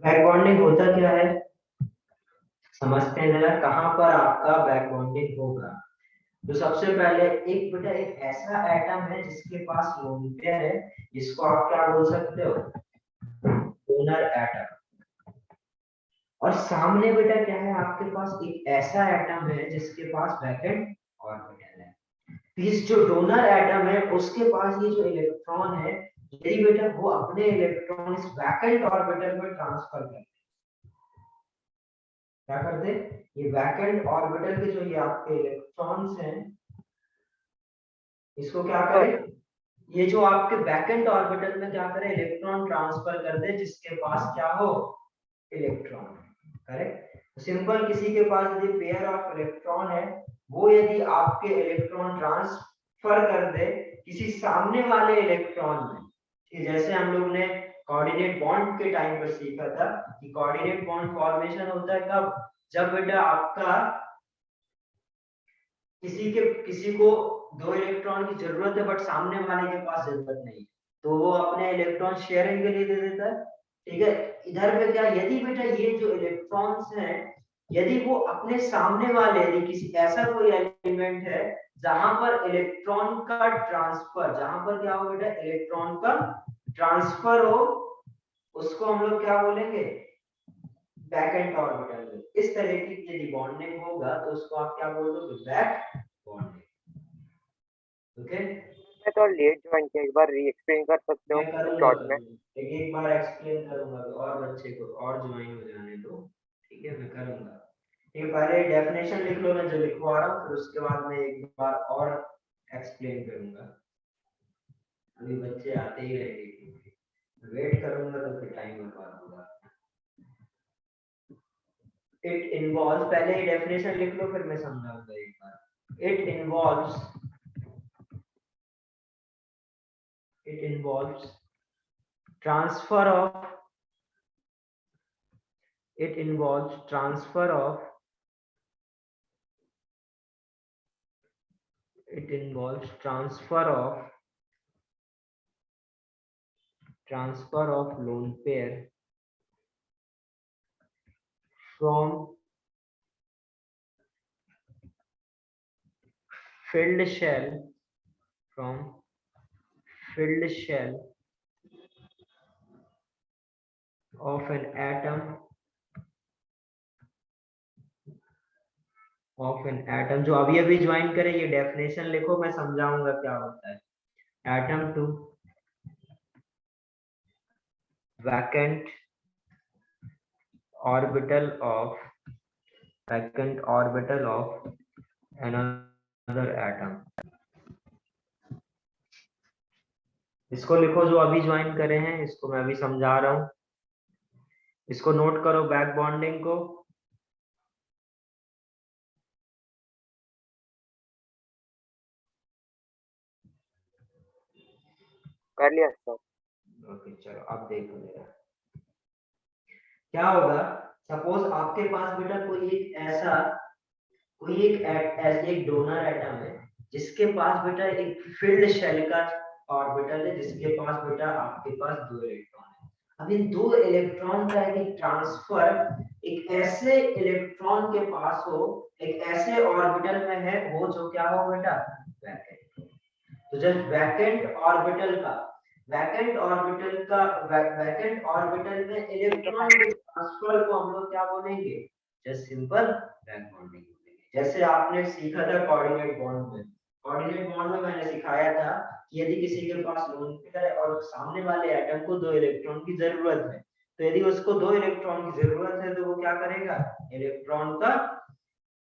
Back bonding होता क्या है, समझते हैं जरा कहाँ पर आपका बैक बॉन्डिंग होगा। तो सबसे पहले एक बेटा एक ऐसा एटम है जिसके पास लोन पेयर है, जिसको आप क्या बोल सकते हो, डोनर एटम। और सामने बेटा क्या है, आपके पास एक ऐसा एटम है जिसके पास वैकेंट ऑर्बिटल है। इस जो डोनर एटम है उसके पास ये जो इलेक्ट्रॉन है, यदि बेटा वो अपने इलेक्ट्रॉन इस वैकेंट ऑर्बिटल में ट्रांसफर कर, क्या करते, ये वैकेंट ऑर्बिटल के जो ये आपके इलेक्ट्रॉन्स हैं, इसको क्या करें, ये जो आपके वैकेंट ऑर्बिटल में क्या करें, इलेक्ट्रॉन ट्रांसफर कर दे जिसके पास क्या हो, इलेक्ट्रॉन। करेक्ट। सिंपल, किसी के पास यदि पेयर ऑफ इलेक्ट्रॉन है, वो यदि आपके इलेक्ट्रॉन ट्रांसफर कर दे किसी सामने वाले इलेक्ट्रॉन में, कि जैसे हम लोग ने कोऑर्डिनेट बॉन्ड के टाइम पर सीखा था कि कोऑर्डिनेट बॉन्ड फॉर्मेशन होता है कब, जब बेटा आपका किसी को दो इलेक्ट्रॉन की जरूरत है बट सामने वाले के पास जरूरत नहीं, तो वो अपने इलेक्ट्रॉन शेयरिंग के लिए दे देता है। ठीक है। इधर पे क्या, यदि बेटा ये जो इलेक्ट्रॉन्स हैं, यदि वो अपने सामने वाले, यदि किसी ऐसा कोई एलिमेंट है जहां पर इलेक्ट्रॉन का ट्रांसफर, जहां पर क्या हो बेटा, इलेक्ट्रॉन का ट्रांसफर हो, उसको हम लोग क्या बोलेंगे, बैकेंट ऑर्बिटल में। इस तरह की यदि बॉन्डिंग होगा तो उसको आप क्या बोल दोगे, बैक बॉन्डिंग। ओके। मैं तो लेट ज्वाइन किया, एक बार री एक्सप्लेन कर सकते हो मैं करूंगा शॉर्ट में? करूंगा एक बार एक्सप्लेन करूंगा, तो और बच्चे को और ज्वाइन हो जाने दो। ठीक है, मैं करूंगा। एक पहले डेफिनेशन लिख लो, मैं जो लिखवा रहा हूँ, फिर उसके बाद मैं एक बार और एक्सप्लेन करूंगा। अभी बच्चे आते ही रहेंगे, वेट करूंगा तो फिर टाइम बर्बाद होगा। इट इन्वॉल्व, पहले ही डेफिनेशन लिख लो फिर मैं समझाऊंगा एक बार। It involves transfer of it involves transfer of lone pair from filled shell from filled shell of an atom जो अभी अभी ज्वाइन करे, ये डेफिनेशन लिखो, मैं समझाऊंगा क्या होता है। Atom to vacant orbital of another atom। इसको लिखो, जो अभी ज्वाइन करे हैं, इसको मैं अभी समझा रहा हूं, इसको नोट करो, बैक बॉन्डिंग को। कर लिया सर। ओके चलो, अब देखो मेरा क्या होगा। सपोज आपके पास बेटा कोई एक डोनर एटम है जिसके पास बेटा एक फील्ड शेल का ऑर्बिटल है, जिसके पास बेटा आपके पास दो इलेक्ट्रॉन है। अब इन दो इलेक्ट्रॉन का एक ट्रांसफर एक ऐसे इलेक्ट्रॉन के पास हो, एक ऐसे ऑर्बिटल में है वो जो क्या हो बेटा, वैकेंट। तो जब वैकेंट ऑर्बिटल में इलेक्ट्रॉन के ट्रांसफर को हम लोग क्या बोलेंगे, जस्ट सिंपल बैक बॉन्डिंग बोलेंगे। जैसे आपने सीखा था कोऑर्डिनेट बॉन्ड में मैंने सिखाया था कि यदि किसी के पास लोन पेयर है और सामने वाले एटम को दो इलेक्ट्रॉन की जरूरत है, तो यदि उसको दो इलेक्ट्रॉन की जरूरत है तो वो क्या करेगा, इलेक्ट्रॉन का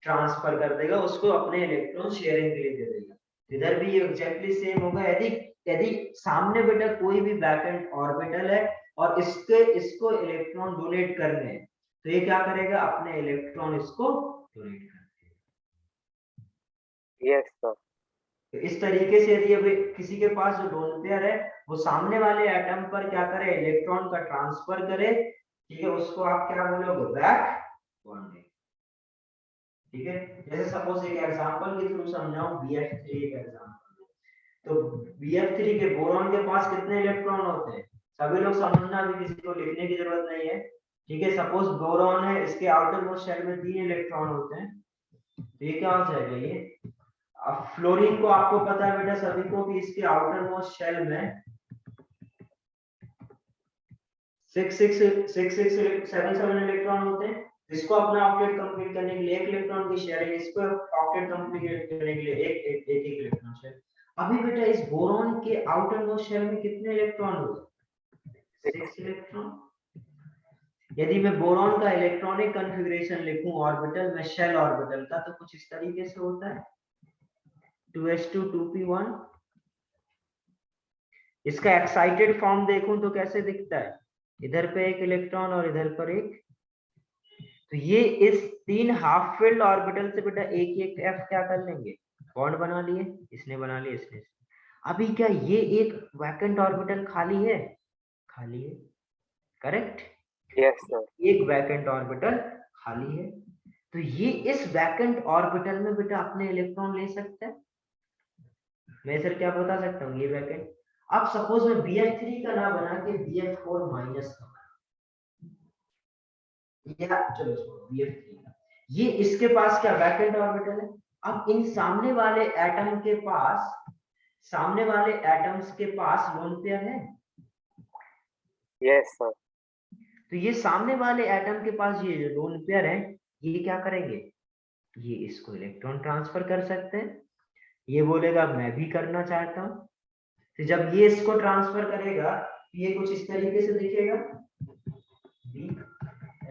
ट्रांसफर कर देगा, उसको अपने इलेक्ट्रॉन शेयरिंग के लिए दे देगा। इधर भी ये एग्जैक्टली सेम होगा। यदि यदि सामने बेटा कोई भी वैकेंट ऑर्बिटल है और इसको इलेक्ट्रॉन डोनेट करने हैं, तो ये क्या करेगा, अपने इलेक्ट्रॉन इसको डोनेट कर देगा। Yes sir. तो इस तरीके से यदि अभी किसी के पास जो लोन पेयर है, वो सामने वाले एटम पर क्या करे, इलेक्ट्रॉन का ट्रांसफर करे, ठीक है, उसको आप क्या बोलोगे, बैक बॉन्डिंग। ठीक है। जैसे सपोज एक एग्जांपल के थ्रू समझाऊं, BF3 का एग्जांपल। तो BF3 के बोरॉन के पास कितने इलेक्ट्रॉन होते हैं, सभी लोग समझना, भी किसी को लिखने की जरूरत नहीं है। ठीक है, सपोज बोरॉन है, इसके आउटर मोस्ट शेल में 3 इलेक्ट्रॉन होते हैं, तो ये क्या हो जाएगा ये। अब फ्लोरीन को आपको पता है बेटा सभी को कि इसके आउटर मोस्ट शेल में 7 इलेक्ट्रॉन होते हैं। इसको अपना ऑक्टेट कंप्लीट करने के लिए 1 इलेक्ट्रॉन की शेयरिंग, इसको ऑक्टेट कंप्लीट करने के लिए एक इलेक्ट्रॉन शेयर। अभी बेटा इस बोरॉन के आउटर मोस्ट शेल में कितने इलेक्ट्रॉन होते हैं? 6 इलेक्ट्रॉन। यदि मैं बोरॉन का इलेक्ट्रॉनिक कॉन्फ़िगरेशन लिखूं ऑर्बिटल में, शेल ऑर्बिटल का, तो कुछ इस तरीके से होता है 2s2 2p1। इसका एक्साइटेड फॉर्म देखूं तो कैसे दिखता है, इधर पे एक इलेक्ट्रॉन और इधर पर एक। तो ये इस 3 हाफ फिल्ड ऑर्बिटल से बेटा एक एफ क्या कर लेंगे, बॉन्ड बना लिए, इसने बना लिए, इसने। अभी क्या ये एक वैकेंट ऑर्बिटल खाली है? खाली है, करेक्ट। Yes sir. एक वैकेंट ऑर्बिटल खाली है, तो ये इस वैकेंट ऑर्बिटल में बेटा अपने इलेक्ट्रॉन ले सकता है। मैं सर क्या बता सकता हूँ, ये वैकेंट। अब सपोज मैं BF3 का ना बना के BF4 माइनस का बना, या चलो छोड़ो BF3 का, ये इसके पास क्या वैकेंट ऑर्बिटल है। अब इन सामने वाले एटम के पास, सामने वाले एटम्स के पास लोन पेयर है। Yes sir. तो ये सामने वाले एटम के पास ये जो लोन पेयर है, ये क्या करेंगे, ये इसको इलेक्ट्रॉन ट्रांसफर कर सकते हैं। ये बोलेगा मैं भी करना चाहता हूं, तो जब ये इसको ट्रांसफर करेगा ये कुछ इस तरीके से दिखेगा, B F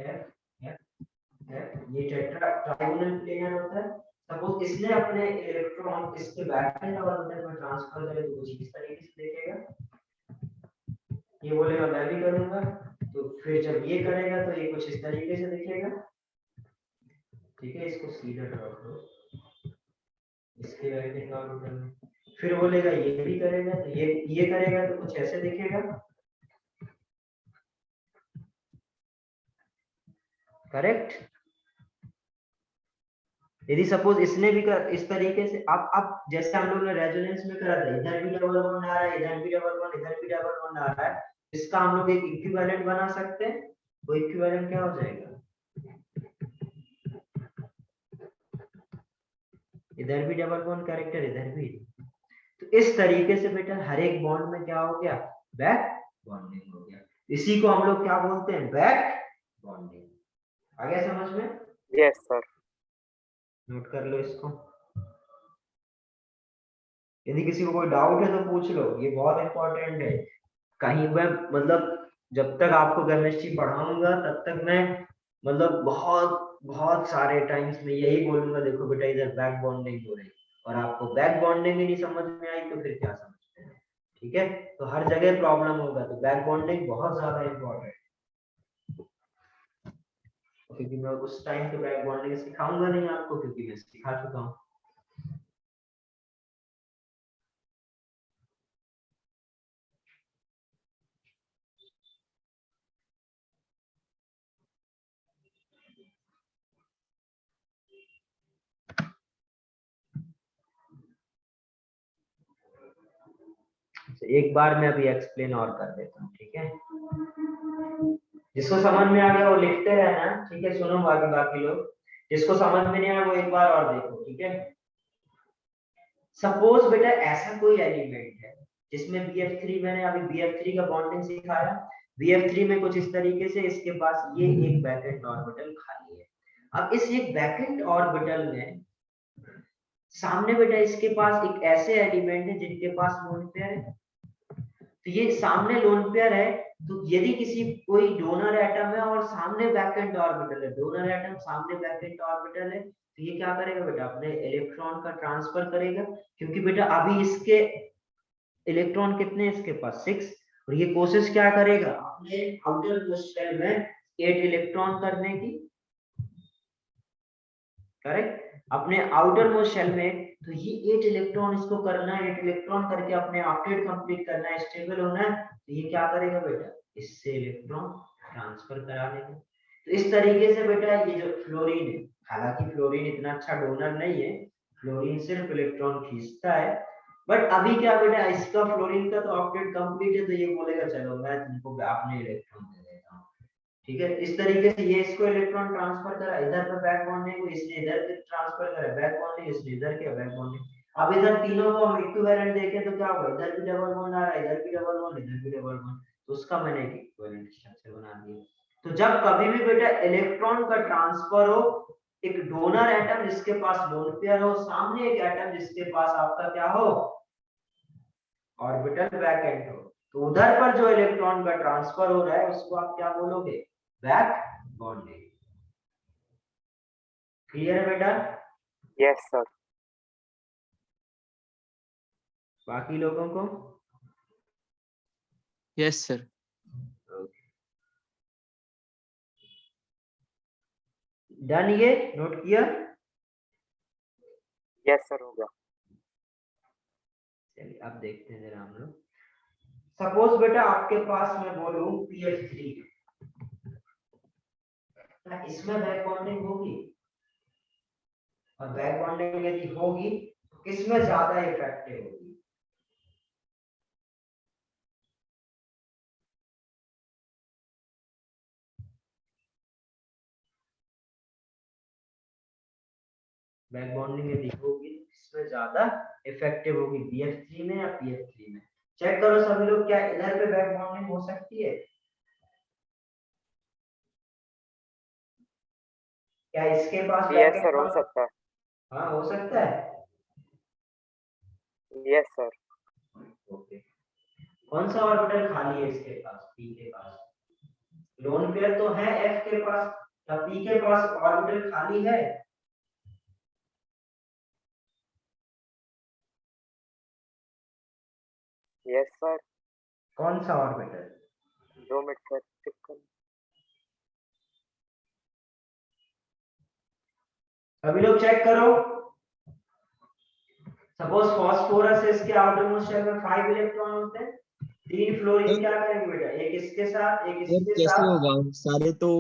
F F, ये टेट्रा ट्राइगोनल प्लेनर होता है। सपोज इसने अपने इलेक्ट्रॉन इसके वैकेंट ऑर्बिटल में ट्रांसफर करे तो कुछ इस तरीके से दिखेगा। ये बोलेगा मैं भी करूंगा, तो फिर जब ये करेगा तो ये कुछ इस तरीके से दिखेगा। ठीक है, इसको सीधा ड्रॉ करो इसके वैकेंट ऑर्बिटल में। फिर बोलेगा ये भी करेगा, तो ये करेगा तो कुछ ऐसे दिखेगा, करेक्ट। यदि सपोज इसने भी कर इस तरीके से, अब जैसे हम लोग ने रेजोनेंस में करा था, इधर भी डबल बॉन्ड आ रहा है, इधर भी डबल बॉन्ड, इधर भी डबल बॉन्ड आ रहा है, इसका हम लोग एक इक्विवेलेंट बना सकते हैं। वो इक्विवेलेंट क्या हो जाएगा, इधर भी डबल बॉन्ड कैरेक्टर, इधर भी। तो इस तरीके से बेटा हर एक बॉन्ड में क्या हो गया, बैक बॉन्डिंग हो गया। इसी को हम लोग क्या बोलते हैं, बैक बॉन्डिंग। आ गया समझ में? Yes sir. नोट कर लो इसको। यदि किसी को कोई डाउट है तो पूछ लो, ये बहुत इंपॉर्टेंट है। कहीं मैं मतलब जब तक आपको केमिस्ट्री पढ़ाऊंगा तब तक मैं मतलब बहुत बहुत सारे टाइम्स में यही बोलूंगा, देखो बेटा इधर बैक बॉन्डिंग हो रही है, और आपको बैक बॉन्डिंग ही नहीं समझ में आई तो फिर क्या समझते हैं। ठीक है, तो हर जगह प्रॉब्लम होगा, तो बैक बॉन्डिंग बहुत ज्यादा इंपॉर्टेंट, क्योंकि मैं उस टाइम पे बैक बॉन्डिंग सिखाऊंगा नहीं आपको, क्योंकि मैं सिखा चुका हूँ। एक बार मैं अभी एक्सप्लेन और कर देता हूँ, ठीक है। जिसको समझ में आ गया वो लिखते रहना, ठीक है। सुनो बाकी लोग, जिसको समझ में नहीं आया वो एक बार और देखो, ठीक है। सपोज बेटा ऐसा कोई एलिमेंट है जिसमें BF3, मैंने अभी BF3 का बॉन्डिंग सिखाया, BF3 में कुछ इस तरीके से इसके पास ये एक वैकेंट ऑर्बिटल खाली है। अब इस एक वैकेंट ऑर्बिटल में सामने बेटा इसके पास एक ऐसे एलिमेंट है जिनके पास लोन पेयर है। तो ये सामने लोन पेयर है, तो यदि किसी कोई डोनर एटम है और सामने वैकेंट ऑर्बिटल है, डोनर एटम सामने वैकेंट ऑर्बिटल है, तो ये क्या करेगा बेटा, अपने इलेक्ट्रॉन का ट्रांसफर करेगा। क्योंकि बेटा अभी इसके इलेक्ट्रॉन कितने हैं इसके पास, 6, और ये कोशिश क्या करेगा, अपने आउटर मोस्ट शेल में 8 इलेक्ट्रॉन करने की, करेक्ट। अपने आउटर मोस्ट शेल में, तो ये 8 इलेक्ट्रॉन इसको करना है, 8 इलेक्ट्रॉन करके अपने ऑक्टेट कंप्लीट करना है, स्टेबल होना है। तो ये क्या करेगा बेटा, इससे इलेक्ट्रॉन ट्रांसफर करा लेगा। तो इस तरीके से बेटा ये जो फ्लोरीन है, हालांकि फ्लोरीन इतना अच्छा डोनर नहीं है, फ्लोरीन सिर्फ इलेक्ट्रॉन खींचता है, बट अभी क्या बेटा इसका फ्लोरीन का तो ऑक्टेट कंप्लीट है, तो ये बोलेगा चलो मैं तुमको अपने इलेक्ट्रॉन दे देता हूँ। ठीक है, इस तरीके से ये इसको इलेक्ट्रॉन ट्रांसफर करा इधर पे बैक बॉन्डिंग को, इसने इधर पे ट्रांसफर करा बैक बॉन्डिंग, इसने इधर किया बैक बॉन्डिंग। अब इधर तीनों को हम इक्विवेलेंट देखें तो क्या होगा, इधर भी डबल बॉन्ड आ रहा है, इधर भी डबल बॉन्ड, इधर भी डबल बॉन्ड, तो उसका मैंने एक इक्विवेलेंट स्ट्रक्चर बना दिया। तो जब कभी भी बेटा इलेक्ट्रॉन का ट्रांसफर हो, एक डोनर एटम जिसके पास लोन पेयर हो, सामने एक एटम जिसके पास आपका क्या हो, ऑर्बिटल वैकेंट हो, तो उधर पर जो इलेक्ट्रॉन का ट्रांसफर हो रहा है उसको आप क्या बोलोगे, बैक बॉन्डिंग। क्लियर है बेटा? Yes sir. बाकी लोगों को? Yes sir. डन, ये नोट किया? यस सर हो गया। चलिए अब देखते हैं जरा हम लोग। सपोज बेटा आपके पास मैं बोलूं PF3, इसमें बैक बॉन्डिंग होगी, और बैक बॉन्डिंग यदि होगी तो किसमें ज्यादा इफेक्टिव होगी? बैक बॉन्डिंग यदि होगी इसमें ज्यादा इफेक्टिव होगी, BF3 में या PF3 में? चेक करो सभी लोग, क्या इधर पे बैक बॉन्डिंग हो सकती है? क्या इसके पास यस बैक सर हो सकता है। हाँ हो सकता है। Yes sir. ओके, कौन सा ऑर्बिटल खाली है इसके पास, P के पास? लोन पेयर तो है F के पास, क्या P के पास ऑर्बिटल खाली है? Yes sir. कौन सा ऑर्बिटल? 2 मिनट सर चेक कर। अभी लोग चेक करो। सपोज फास्फोरस है, इसके आउटर मोस्ट शेल में 5 इलेक्ट्रॉन होते हैं, 3 फ्लोरीन क्या करेंगे बेटा, एक इसके साथ एक सर इसके कैसे साथ। होगा, सारे तो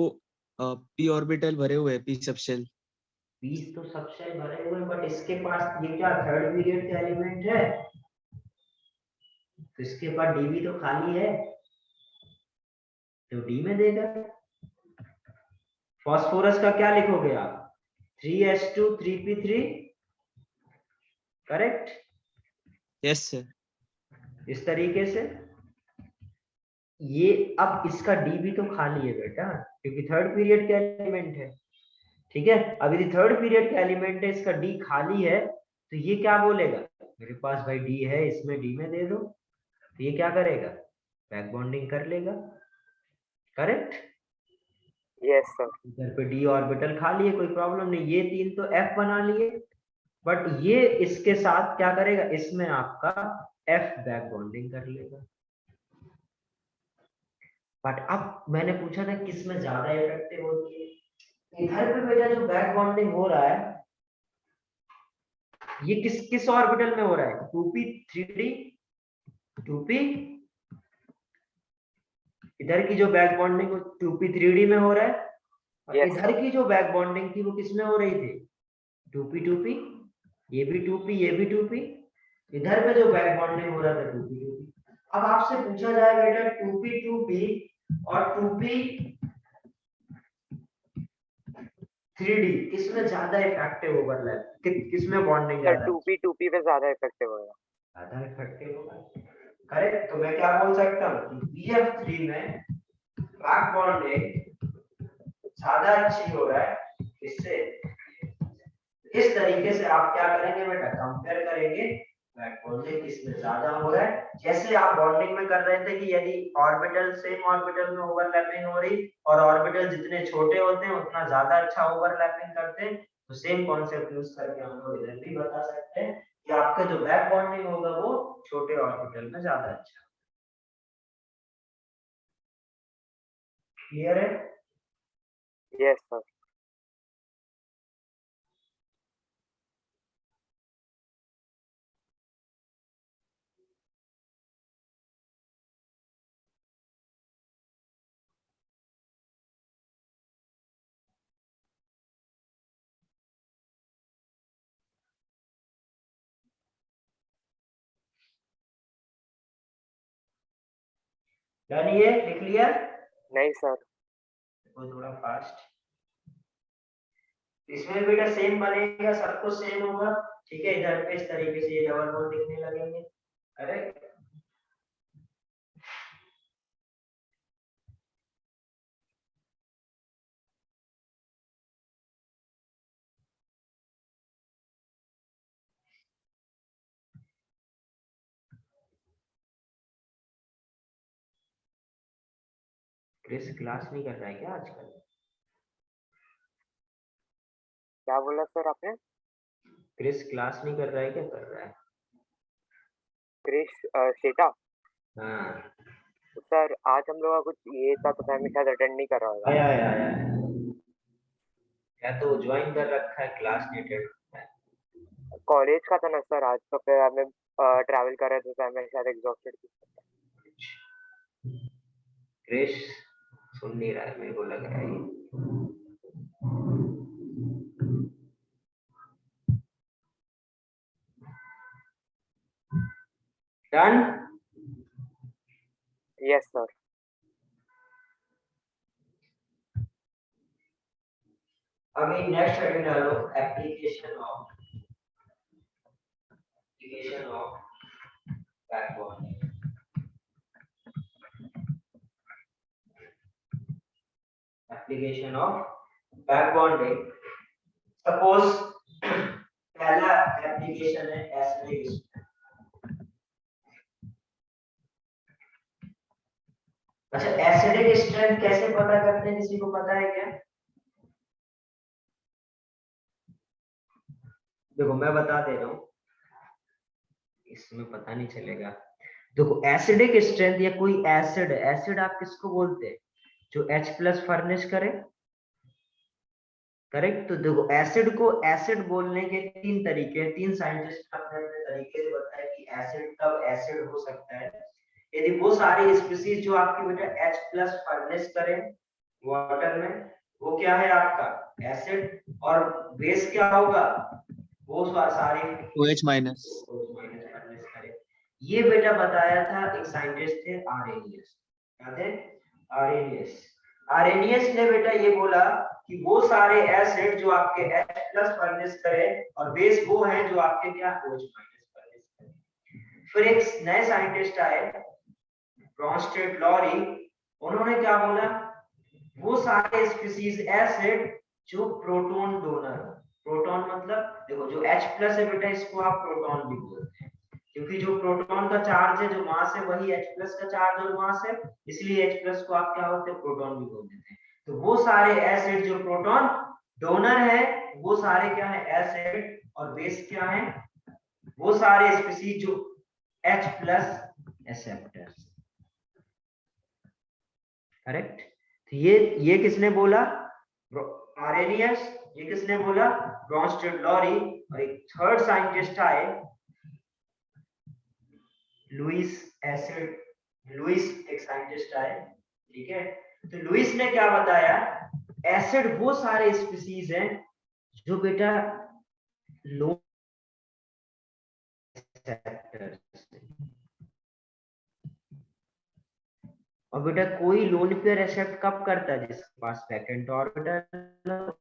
p ऑर्बिटल भरे हुए हैं, p सबशेल। 20 तो सबसे भरे हुए, बट इसके पास ये क्या थर्ड पीरियड का एलिमेंट है, तो इसके पास डी भी तो खाली है, तो डी में देगा। फास्फोरस का क्या लिखोगे आप, 3s2 3p3, correct? Yes sir. इस तरीके से ये, अब इसका डी भी तो खाली है बेटा, क्योंकि थर्ड पीरियड का एलिमेंट है, ठीक है? अब यदि थर्ड पीरियड का एलिमेंट है, इसका डी खाली है, तो ये क्या बोलेगा, मेरे पास भाई डी है, इसमें डी में दे दो, तो ये क्या करेगा, बैक बॉन्डिंग कर लेगा, करेक्ट? Yes sir. इधर पे डी ऑर्बिटल खाली है, कोई प्रॉब्लम नहीं, ये 3 तो F बना लिए, बट ये इसके साथ क्या करेगा, इसमें आपका F बैक बॉन्डिंग कर लेगा। बट अब मैंने पूछा था किस में ज्यादा इफेक्टिव होती है, इधर पे बेटा जो बैक बॉन्डिंग हो रहा है, ये किस किस ऑर्बिटल में हो रहा है, 2p 3d 2p, इधर की जो बैक बॉन्डिंग 2p 3d में हो रहा है, और Yes, इधर की जो बैक बॉन्डिंग थी वो किसमें हो रही थी, 2p 2p, ये भी 2p ये भी 2p, इधर पे जो बैक बॉन्डिंग हो रहा था 2p 2p। अब आपसे पूछा जाए बेटा 2p 2p और 2p 3d किसमें ज्यादा इफेक्टिव ओवरलैप, किसमें बॉन्डिंग सर ज्यादा 2p पे ज्यादा इफेक्टिव होगा। ज्यादा इफेक्टिव होगा, करेक्ट? तो मैं क्या बोल सकता हूँ, BF3 में बैक बॉन्डिंग ज्यादा अच्छी हो रहा है इससे। इस तरीके से आप क्या करेंगे बेटा, कंपेयर करेंगे बैक बॉन्डिंग किसमें ज्यादा हो रहा है। जैसे आप बॉन्डिंग में कर रहे थे कि यदि ऑर्बिटल सेम ऑर्बिटल में ओवरलैपिंग हो रही, और ऑर्बिटल जितने छोटे होते हैं उतना ज्यादा अच्छा ओवरलैपिंग करते हैं, तो सेम कॉन्सेप्ट यूज करके हम लोग इधर भी बता सकते हैं कि आपका जो बैक बॉन्डिंग होगा वो छोटे ऑर्बिटल में ज्यादा अच्छा। क्लियर है? Yes sir. डन, ये लिख लिया? नहीं सर। देखो थोड़ा फास्ट। इसमें बेटा सेम बनेगा, सब कुछ सेम होगा। ठीक है, इधर पे इस तरीके से ये डबल बॉन्ड दिखने लगेंगे। करेक्ट। क्रिस क्लास नहीं कर रहा है क्या आजकल? क्या बोला सर आपने? क्रिस क्लास नहीं कर रहा है क्या, कर रहा है? क्रिश शेटा? हाँ, सर आज हम लोग का कुछ ये था तो मैं शायद अटेंड नहीं कर रहा होगा। आया। या तो ज्वाइन कर रखा है, क्लास नहीं अटेंड करता है। कॉलेज का था ना सर आज, तो फिर हमें ट्रैवल कर रहे थे तो मैं शायद एग्जॉस्टेड थी। क्रिस सुन नहीं रहा है, मेरे को लग रहा है ये। डन। Yes sir. अभी नेक्स्ट हेडिंग डालो, application of backbone. Application of back bonding. Suppose पहला एप्लीकेशन है एसिडिक। अच्छा, एसिडिक स्ट्रेंथ कैसे पता करते हैं, किसी को पता है क्या? देखो मैं बता दे रहा हूँ, इसमें पता नहीं चलेगा। देखो एसिडिक स्ट्रेंथ या कोई एसिड, एसिड आप किसको बोलते हैं? जो H+ फर्निश करे। करेक्ट। तो देखो एसिड को एसिड बोलने के तीन तरीके हैं, तीन साइंटिस्ट अपने अपने तरीके से बताया कि एसिड कब एसिड हो सकता है। यदि वो सारी स्पीसीज जो आपकी बेटा H+ फर्निश करें वाटर में, वो क्या है आपका एसिड। और बेस क्या होगा, वो सारी OH माइनस। फर्निश करें। ये बेटा बताया था एक साइंटिस्ट थे आरेनियस। क्या थे? आरेनियस। आरेनियस ने बेटा ये बोला कि वो सारे एसिड जो आपके H+ फर्निश करें और बेस वो हैं जो आपके क्या OH- फर्निश करें। फिर एक नए साइंटिस्ट आए ब्रॉन्स्टेड लॉरी, उन्होंने क्या बोला, वो सारे स्पीसीज एसिड जो प्रोटॉन डोनर हो। प्रोटॉन मतलब देखो जो H+ है बेटा, इसको आप प्रोटॉन भी बोलते हैं, क्योंकि जो प्रोटॉन का चार्ज है, जो मास है, वही H+ का चार्ज और मास है, इसलिए H+ को आप क्या बोलते हैं, प्रोटॉन भी बोल देते हैं। तो वो सारे एसिड जो प्रोटॉन डोनर है, वो सारे क्या है एसिड, और बेस क्या है, वो सारे स्पीसीज जो H+ एक्सेप्टर्स। करेक्ट। तो ये किसने बोला, आरेनियस। ये किसने बोला, ब्रॉन्स्टेड लॉरी। और एक थर्ड साइंटिस्ट आए लुइस एसिड, लुइस एक साइंटिस्ट आए। ठीक है। तो लुइस ने क्या बताया, एसिड वो सारे स्पीसीज हैं जो बेटा लोन एक्सेप्टर्स। और बेटा कोई लोन पेयर एक्सेप्ट कब करता है, जिसके पास वैकेंट ऑर्बिटल।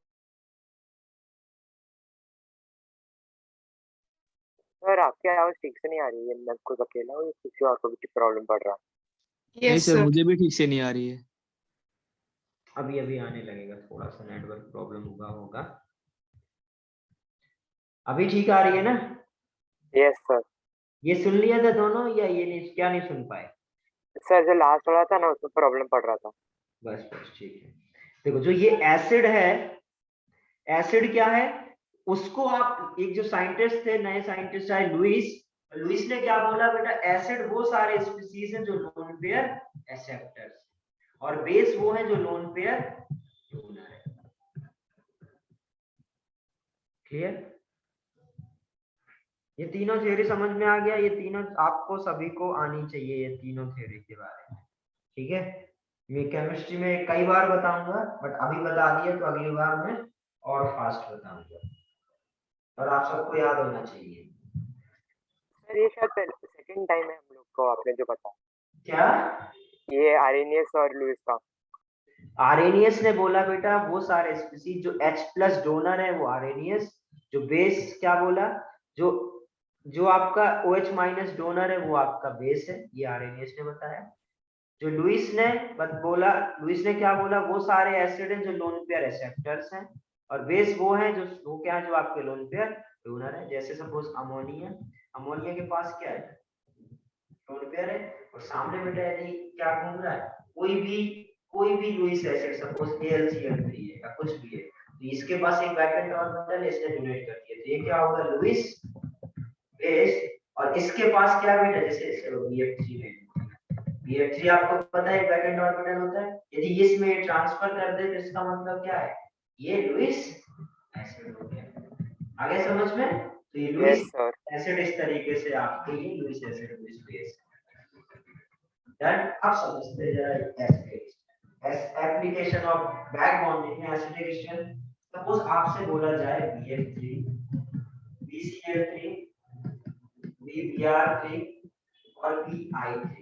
सर आपकी आवाज ठीक से नहीं आ रही है, मैं खुद अकेला हूँ या किसी और को भी प्रॉब्लम पड़ रहा है? नहीं यस सर, सर। मुझे भी ठीक से नहीं आ रही है। अभी अभी आने लगेगा, थोड़ा सा नेटवर्क प्रॉब्लम हुआ होगा। अभी ठीक आ रही है ना? Yes sir. ये सुन लिया था दोनों, या ये नहीं, क्या नहीं सुन पाए? सर जो लास्ट वाला था ना उसमें प्रॉब्लम पड़ रहा था। बस बस ठीक है। देखो जो ये एसिड है, एसिड क्या है, उसको आप, एक जो साइंटिस्ट थे, नए साइंटिस्ट आए लुइस, लुइस ने क्या बोला बेटा, एसिड वो सारे स्पीसीज हैं जो लोन पेयर एक्सेप्टर्स, और बेस वो है जो लोन पेयर डोनर है। क्लियर? ये तीनों थ्योरी समझ में आ गया, ये तीनों आपको सभी को आनी चाहिए, ये तीनों थ्योरी के बारे में। ठीक है। मैं केमिस्ट्री में कई बार बताऊंगा, बट अभी बता दिया तो अगली बार मैं और फास्ट बताऊंगा, और आप सबको याद होना चाहिए। सर ये शायद सेकंड टाइम है हम लोग को आपने जो बताया, क्या? ये आरेनियस और लुइस का। आरेनियस ने बोला बेटा वो सारे स्पीसीज जो H+ डोनर है वो आरेनियस, जो बेस क्या बोला, जो जो आपका OH- डोनर है वो आपका बेस है, ये आरेनियस ने बताया। जो लुइस ने बोला, लुइस ने क्या बोला, वो सारे एसिड हैं जो लोन पेयर एक्सेप्टर्स हैं, और बेस वो हैं जो वो क्या है, जो आपके लोन पेयर डोनर है। जैसे सपोज अमोनिया, अमोनिया के पास क्या है, लोन पेयर है, और सामने बेटा यदि क्या घूम रहा है, कोई भी लुइस एसिड सपोज AlCl3 है या कुछ भी है, तो इसके पास एक वैकेंट ऑर्बिटल है, इसने डोनेट कर दिया, तो ये क्या होगा, लुइस बेस, और इसके पास क्या बेटा, जैसे चलो BF3 में, BF3 आपको पता है वैकेंट ऑर्बिटल होता है, यदि इसमें ट्रांसफर कर दे तो इसका मतलब क्या है, ये लुइस एसिड हो गया। आगे समझ में, तो ये लुइस यस सर। एसिड इस तरीके से आपके ये Lewis acid Lewis base then आप समझते जाइए एप्लीकेशन ऑफ बैक बॉन्डिंग में एसिडिक स्ट्रेंथ। सपोज आपसे बोला जाए BF3 BCl3 BBr3 और BI3,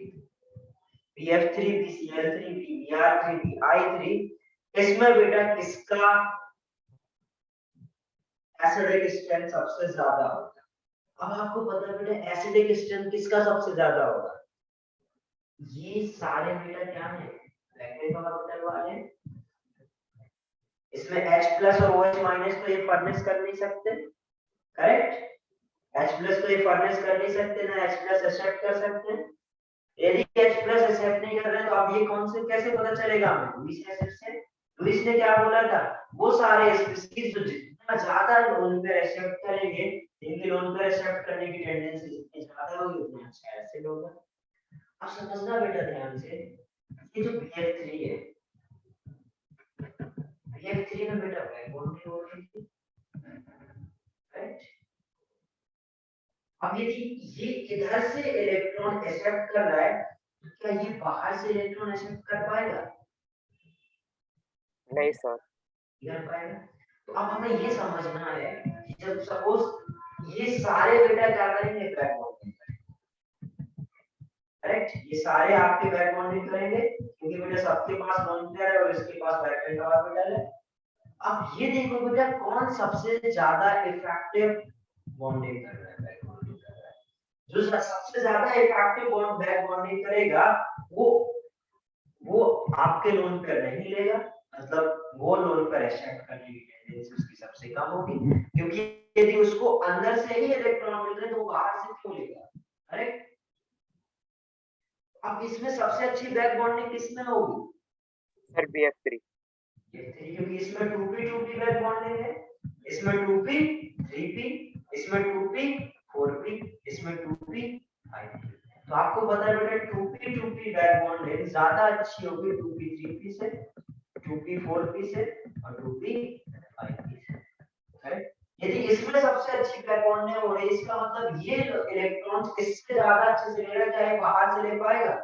BF3 BCl3 BBr3 BI3, इसमें बेटा किसका एसिडिक स्ट्रेंथ सबसे ज्यादा होगा। अब आपको पता है बेटा एसिडिक स्ट्रेंथ किसका सबसे ज्यादा होगा, ये सारे बेटा क्या है, वैक्यूम ऑर्बिटल वाले, इसमें H+ और OH- तो ये फर्नेस कर नहीं सकते, करेक्ट, H+ तो ये फर्नेस कर नहीं सकते ना, H+ एक्सेप्ट कर सकते हैं। यदि H+ एक्सेप्ट नहीं कर रहे हैं तो अब ये कौन से कैसे पता चलेगा हमें, लुइस एसिड से। लुइस ने क्या बोला था, वो सारे स्पीशीज जो जितना ज्यादा लोन पेयर एक्सेप्ट करेंगे, जिनकी लोन पेयर एक्सेप्ट करने की टेंडेंसी जितनी ज्यादा होगी उतना अच्छा एसिड होगा। अब समझना बेटा ध्यान से, ये जो BF3 है, BF3 में बेटा बैक बॉन्डिंग हो रही थी, राइट। अब यदि ये इधर से इलेक्ट्रॉन एक्सेप्ट कर रहा है तो क्या ये बाहर से इलेक्ट्रॉन एक्सेप्ट कर पाएगा, नहीं सर। कर पाएगा। तो अब हमें ये समझना है कि जब सपोज ये सारे बेटा क्या करेंगे, बैक बॉन्डिंग, करेक्ट, ये सारे आपके बैक बॉन्डिंग करेंगे क्योंकि बेटा सबके पास लोन पेयर है और इसके पास वैकेंट ऑर्बिटल है। अब ये देखो बेटा कौन सबसे ज्यादा इफेक्टिव बॉन्डिंग कर रहा है, बैक बॉन्डिंग कर रहा है, जो सबसे ज्यादा इफेक्टिव बॉन्ड बैक बॉन्डिंग करेगा वो आपके लोन पर नहीं लेगा, मतलब वो लोन पर एक्सेप्ट करने की टेंडेंसी उसकी सबसे कम होगी, क्योंकि यदि उसको अंदर से ही इलेक्ट्रॉन मिल रहे तो वो बाहर से क्यों लेगा, करेक्ट। अब इसमें सबसे अच्छी बैक बॉन्डिंग किसमें होगी, सर BF3। क्योंकि इसमें 2p 2p बैक बॉन्डिंग है, इसमें 2p 3p, इसमें 2p 4p, इसमें 2p 5p। तो आपको पता है बेटा 2p 2p बैक बॉन्डिंग ज्यादा अच्छी होगी 2p 3p से, 2p 4p से और 2p 5p से, करेक्ट। यदि इसमें सबसे अच्छी बैक बॉन्डिंग हो रही है इसका मतलब ये इलेक्ट्रॉन्स इससे ज्यादा अच्छे से लेगा, चाहे बाहर से ले पाएगा।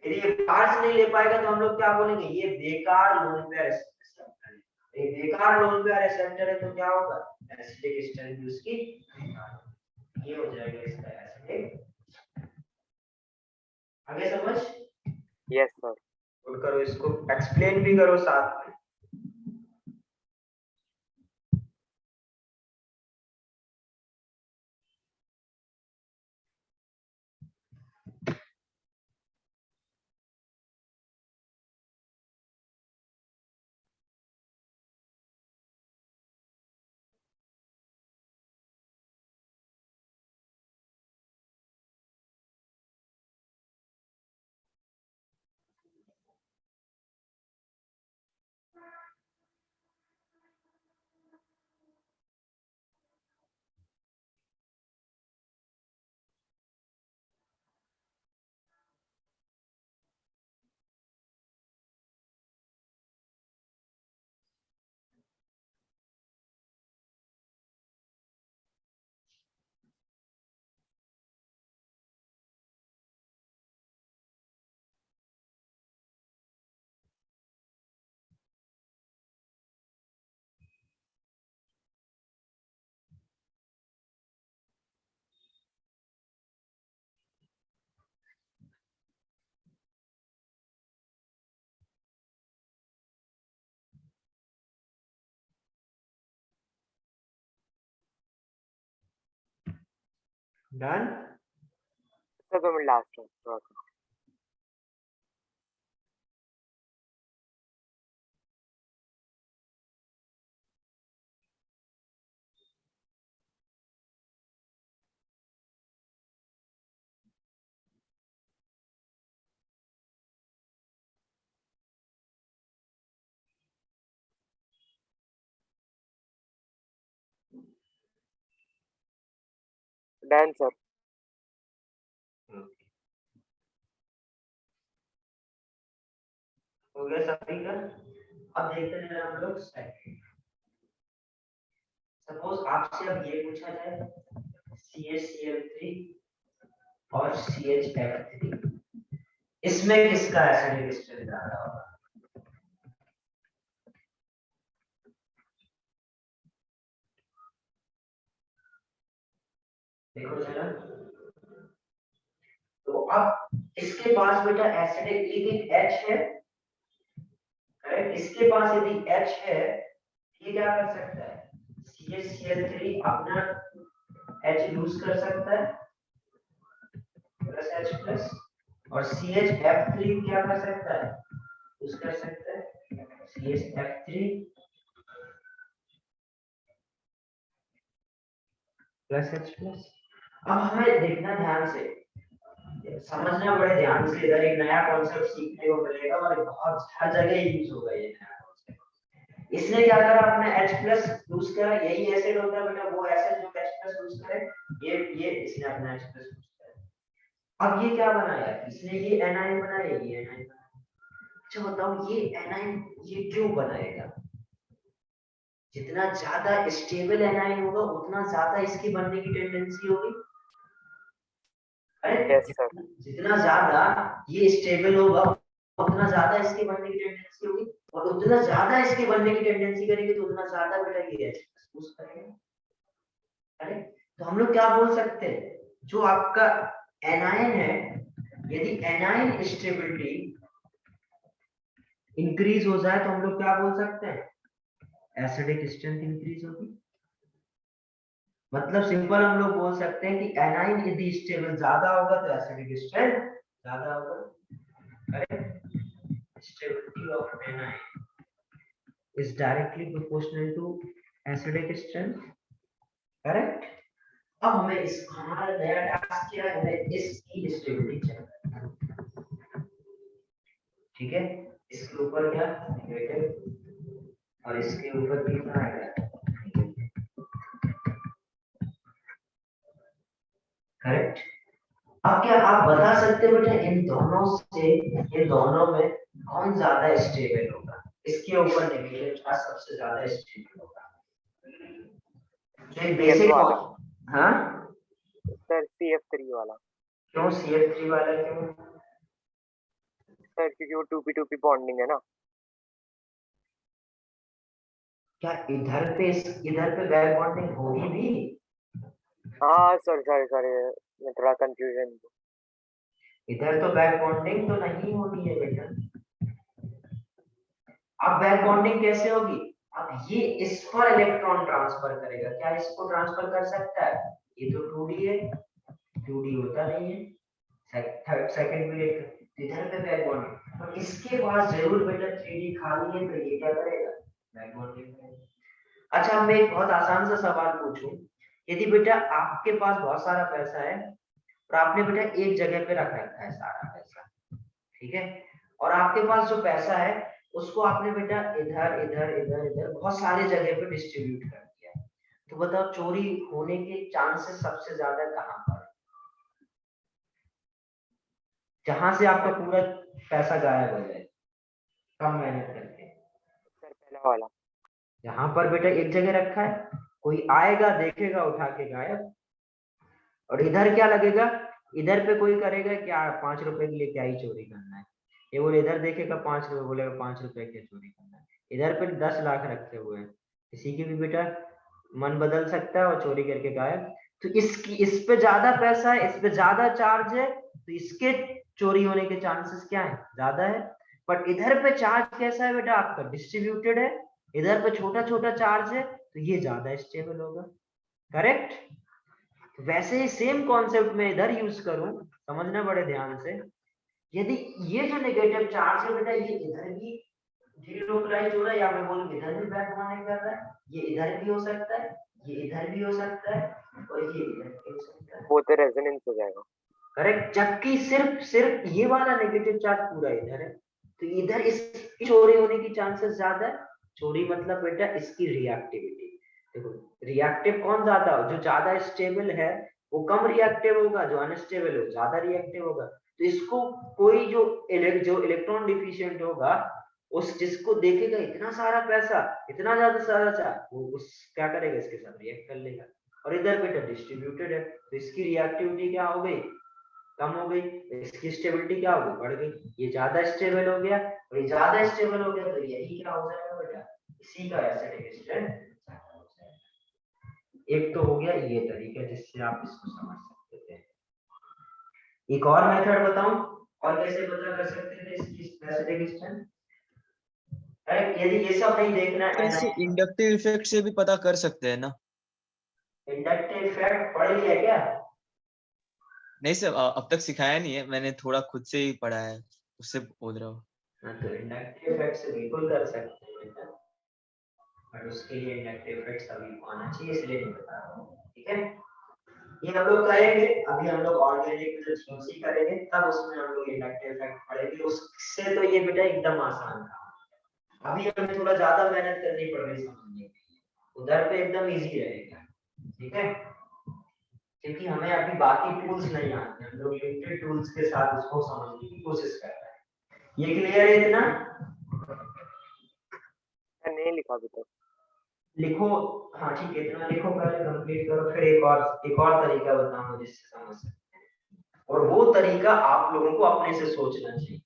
यदि ये बाहर से नहीं ले पाएगा तो हम लोग क्या बोलेंगे, ये बेकार लोन पेयर एक्सेप्टर है, ये बेकार लोन पेयर एक्सेप्टर है, तो क्या होगा, एसिडिक स्ट्रेंथ उसकी बेकार होगी। ये हो जाएगा इसका एसिडिक। आगे समझ, यस सर। करो इसको एक्सप्लेन भी करो साथ में। डन। सर 2 मिनट लास्ट है थोड़ा सा। Done sir. हो गया सभी का। अब देखते हैं हम लोग सेकंड। सपोज आपसे अब ये पूछा जाए CaCl3 और CHF3, इसमें किसका एसिडिक स्ट्रेंथ ज्यादा होगा? देखो जरा। तो अब इसके पास बेटा एसिडिक लेकिन H है, करेक्ट? इसके पास यदि H है, ये क्या कर सकता है? CaCl3 अपना H यूज कर सकता है प्लस H प्लस, और CHF3 क्या कर सकता है? यूज कर सकता है CHF3 प्लस H प्लस। अब हमें देखना ध्यान से, समझना बड़े ध्यान से, इधर एक नया कॉन्सेप्ट सीखने को मिलेगा और बहुत हर जगह यूज होगा ये नया कॉन्सेप्ट। इसने क्या करा, अपने H प्लस यूज करा, यही एसिड होता है बेटा, वो एसिड जो H प्लस यूज करे, ये इसने अपना H प्लस यूज करा। अब ये क्या बनाया, इसने ये एनाइन बनाया, ये एनाइन बनाया। अच्छा बताओ ये एनाइन ये क्यों बनाएगा? जितना ज्यादा स्टेबल एनाइन होगा उतना ज्यादा इसकी बनने की टेंडेंसी होगी। Yes sir. जितना ज्यादा ये स्टेबल होगा उतना ज्यादा इसके बनने की टेंडेंसी होगी, और उतना ज्यादा इसके बनने की टेंडेंसी करेगी तो उतना ज्यादा बेटा ये यूज करेगा। अरे तो हम लोग क्या बोल सकते हैं, जो आपका एनायन है, यदि एनायन स्टेबिलिटी इंक्रीज हो जाए तो हम लोग क्या बोल सकते हैं, एसिडिक स्ट्रेंथ इंक्रीज होगी। मतलब सिंपल हम लोग बोल सकते हैं कि एनाइन यदि स्टेबल ज्यादा होगा तो एसिडिक स्ट्रेंथ ज्यादा होगा। Correct? Stability of anion is directly proportional to acidic strength. Correct? अब हमें इस हमारा नया टास्क क्या है, हमें इसकी स्टेबिलिटी चेक करना है। ठीक है, इसके ऊपर क्या नेगेटिव और इसके ऊपर कितना आएगा, करेक्ट? अब क्या आप बता सकते हो बेटा इन दोनों से, ये दोनों में कौन ज्यादा स्टेबल होगा? इसके ऊपर नेगेटिव चार्ज सबसे ज्यादा स्टेबल होगा। जो बेसिक वाला। हाँ सर CF3 वाला। क्यों CF3 वाला क्यों? सर क्योंकि वो 2p2p बॉन्डिंग है ना। क्या इधर पे बैक बॉन्डिंग होगी भी? हाँ सर सॉरी सॉरी, मैं थोड़ा कंफ्यूजन। इधर तो बैक बॉन्डिंग तो नहीं होनी है बेटा। अब बैक बॉन्डिंग कैसे होगी? अब ये इस पर इलेक्ट्रॉन ट्रांसफर करेगा, क्या इसको ट्रांसफर कर सकता है? ये तो 2D है, 2D होता नहीं है। थर्ड सेकंड भी इधर पे बैक बॉन्डिंग, और इसके पास जरूर बेटा 3D खाली है, तो ये क्या करेगा, बैक बॉन्डिंग करेगा। अच्छा मैं एक बहुत आसान सा सवाल पूछूं, यदि बेटा आपके पास बहुत सारा पैसा है और आपने बेटा एक जगह पे रख रखा है सारा पैसा, ठीक है, और आपके पास जो पैसा है उसको आपने बेटा इधर इधर इधर इधर बहुत सारे जगह पे डिस्ट्रीब्यूट कर दिया, तो बताओ चोरी होने के चांसेस सबसे ज्यादा कहां पर? जहां से आपका पूरा पैसा गायब हो जाए कम मेहनत करके। सर पहला वाला। जहां पर बेटा एक जगह रखा है, कोई आएगा देखेगा उठा के गायब, और इधर क्या लगेगा, इधर पे कोई करेगा क्या, 5 रुपए के लिए क्या ही चोरी करना है, ये बोले इधर देखेगा 5 रुपए, बोलेगा 5 रुपए क्या चोरी करना है। इधर पे 10 लाख रखे हुए हैं, किसी की भी बेटा मन बदल सकता है और चोरी करके गायब। तो इस पे ज्यादा पैसा है, इस पे ज्यादा चार्ज है, तो इसके चोरी होने के चांसेस क्या है, ज्यादा है। बट इधर पे चार्ज कैसा है बेटा, आपका डिस्ट्रीब्यूटेड है, इधर पे छोटा छोटा चार्ज है, तो ये ज्यादा स्टेबल होगा। करेक्ट? वैसे ही सेम कॉन्सेप्ट में इधर यूज करूं, समझना बड़े ध्यान से, यदि ये जो नेगेटिव चार्ज है बेटा ये इधर भी डिलोकलाइज हो रहा है, या मैं बोलूं इधर भी बैक बॉन्डिंग कर रहा है, ये इधर भी हो सकता है, ये इधर भी हो सकता है, और ये इधर भी हो सकता है। वो तो रेजोनेंस हो जाएगा। करेक्ट, जबकि सिर्फ सिर्फ ये वाला नेगेटिव चार्ज पूरा इधर है, तो इधर इसकी चोरी होने की चांसेस ज्यादा है। चोरी मतलब बेटा इसकी रिएक्टिविटी। देखो रिएक्टिव कौन ज्यादा हो, जो ज्यादा स्टेबल है वो कम रिएक्टिव होगा, जो अनस्टेबल हो ज्यादा रिएक्टिव होगा। तो इसको कोई जो इलेक्ट्रॉन डिफिशिएंट होगा, उस जिसको देखेगा इतना सारा पैसा, इतना ज्यादा सारा चार्ज, वो उस क्या करेगा, इसके साथ रिएक्ट कर लेगा। और इधर बेटा डिस्ट्रीब्यूटेड है, तो इसकी रिएक्टिविटी क्या हो गई, कम हो गई, इसकी स्टेबिलिटी क्या हो गई, बढ़ गई। ये ज्यादा स्टेबल हो गया और ये ज्यादा स्टेबल हो गया, तो यही क्या हो जाएगा बेटा, इसी का एसिडिक स्ट्रेंथ ज्यादा हो जाएगा। एक तो हो गया ये तरीका जिससे आप इसको समझ सकते थे। एक और मेथड बताऊं, और कैसे पता कर सकते थे इसकी एसिडिक स्ट्रेंथ। यदि ये सब नहीं देखना है, कैसे इंडक्टिव इफेक्ट से भी पता कर सकते हैं ना? इंडक्टिव इफेक्ट पढ़ लिया क्या? नहीं सर, अब तक सिखाया नहीं है, मैंने थोड़ा खुद से ही पढ़ा है, उससे बोल रहा हूँ। हाँ, तो इंडक्टिव इफेक्ट से बिल्कुल कर सकते हैं बेटा, बट उसके लिए इंडक्टिव इफेक्ट सभी को आना चाहिए, इसलिए नहीं बता रहा हूँ। ठीक है, ये हम लोग करेंगे। अभी हम लोग ऑर्गेनिक जो थ्योरी करेंगे, तब उसमें हम लोग इंडक्टिव इफेक्ट पढ़ेंगे। उससे तो ये बेटा एकदम आसान था, अभी हमें थोड़ा ज्यादा मेहनत करनी पड़ रही समझने के लिए, उधर पे एकदम इजी रहेगा। ठीक है, क्योंकि हमें अभी बाकी टूल्स नहीं आते, हम लोग लिमिटेड टूल्स के साथ उसको समझने की कोशिश कर रहे हैं। ये क्लियर है इतना? नहीं लिखा अभी तक। लिखो, हाँ ठीक है, इतना लिखो, पहले कंप्लीट करो, फिर एक और तरीका बताऊंगा जिससे समझ सकते हैं। और वो तरीका आप लोगों को अपने से सोचना चाहिए।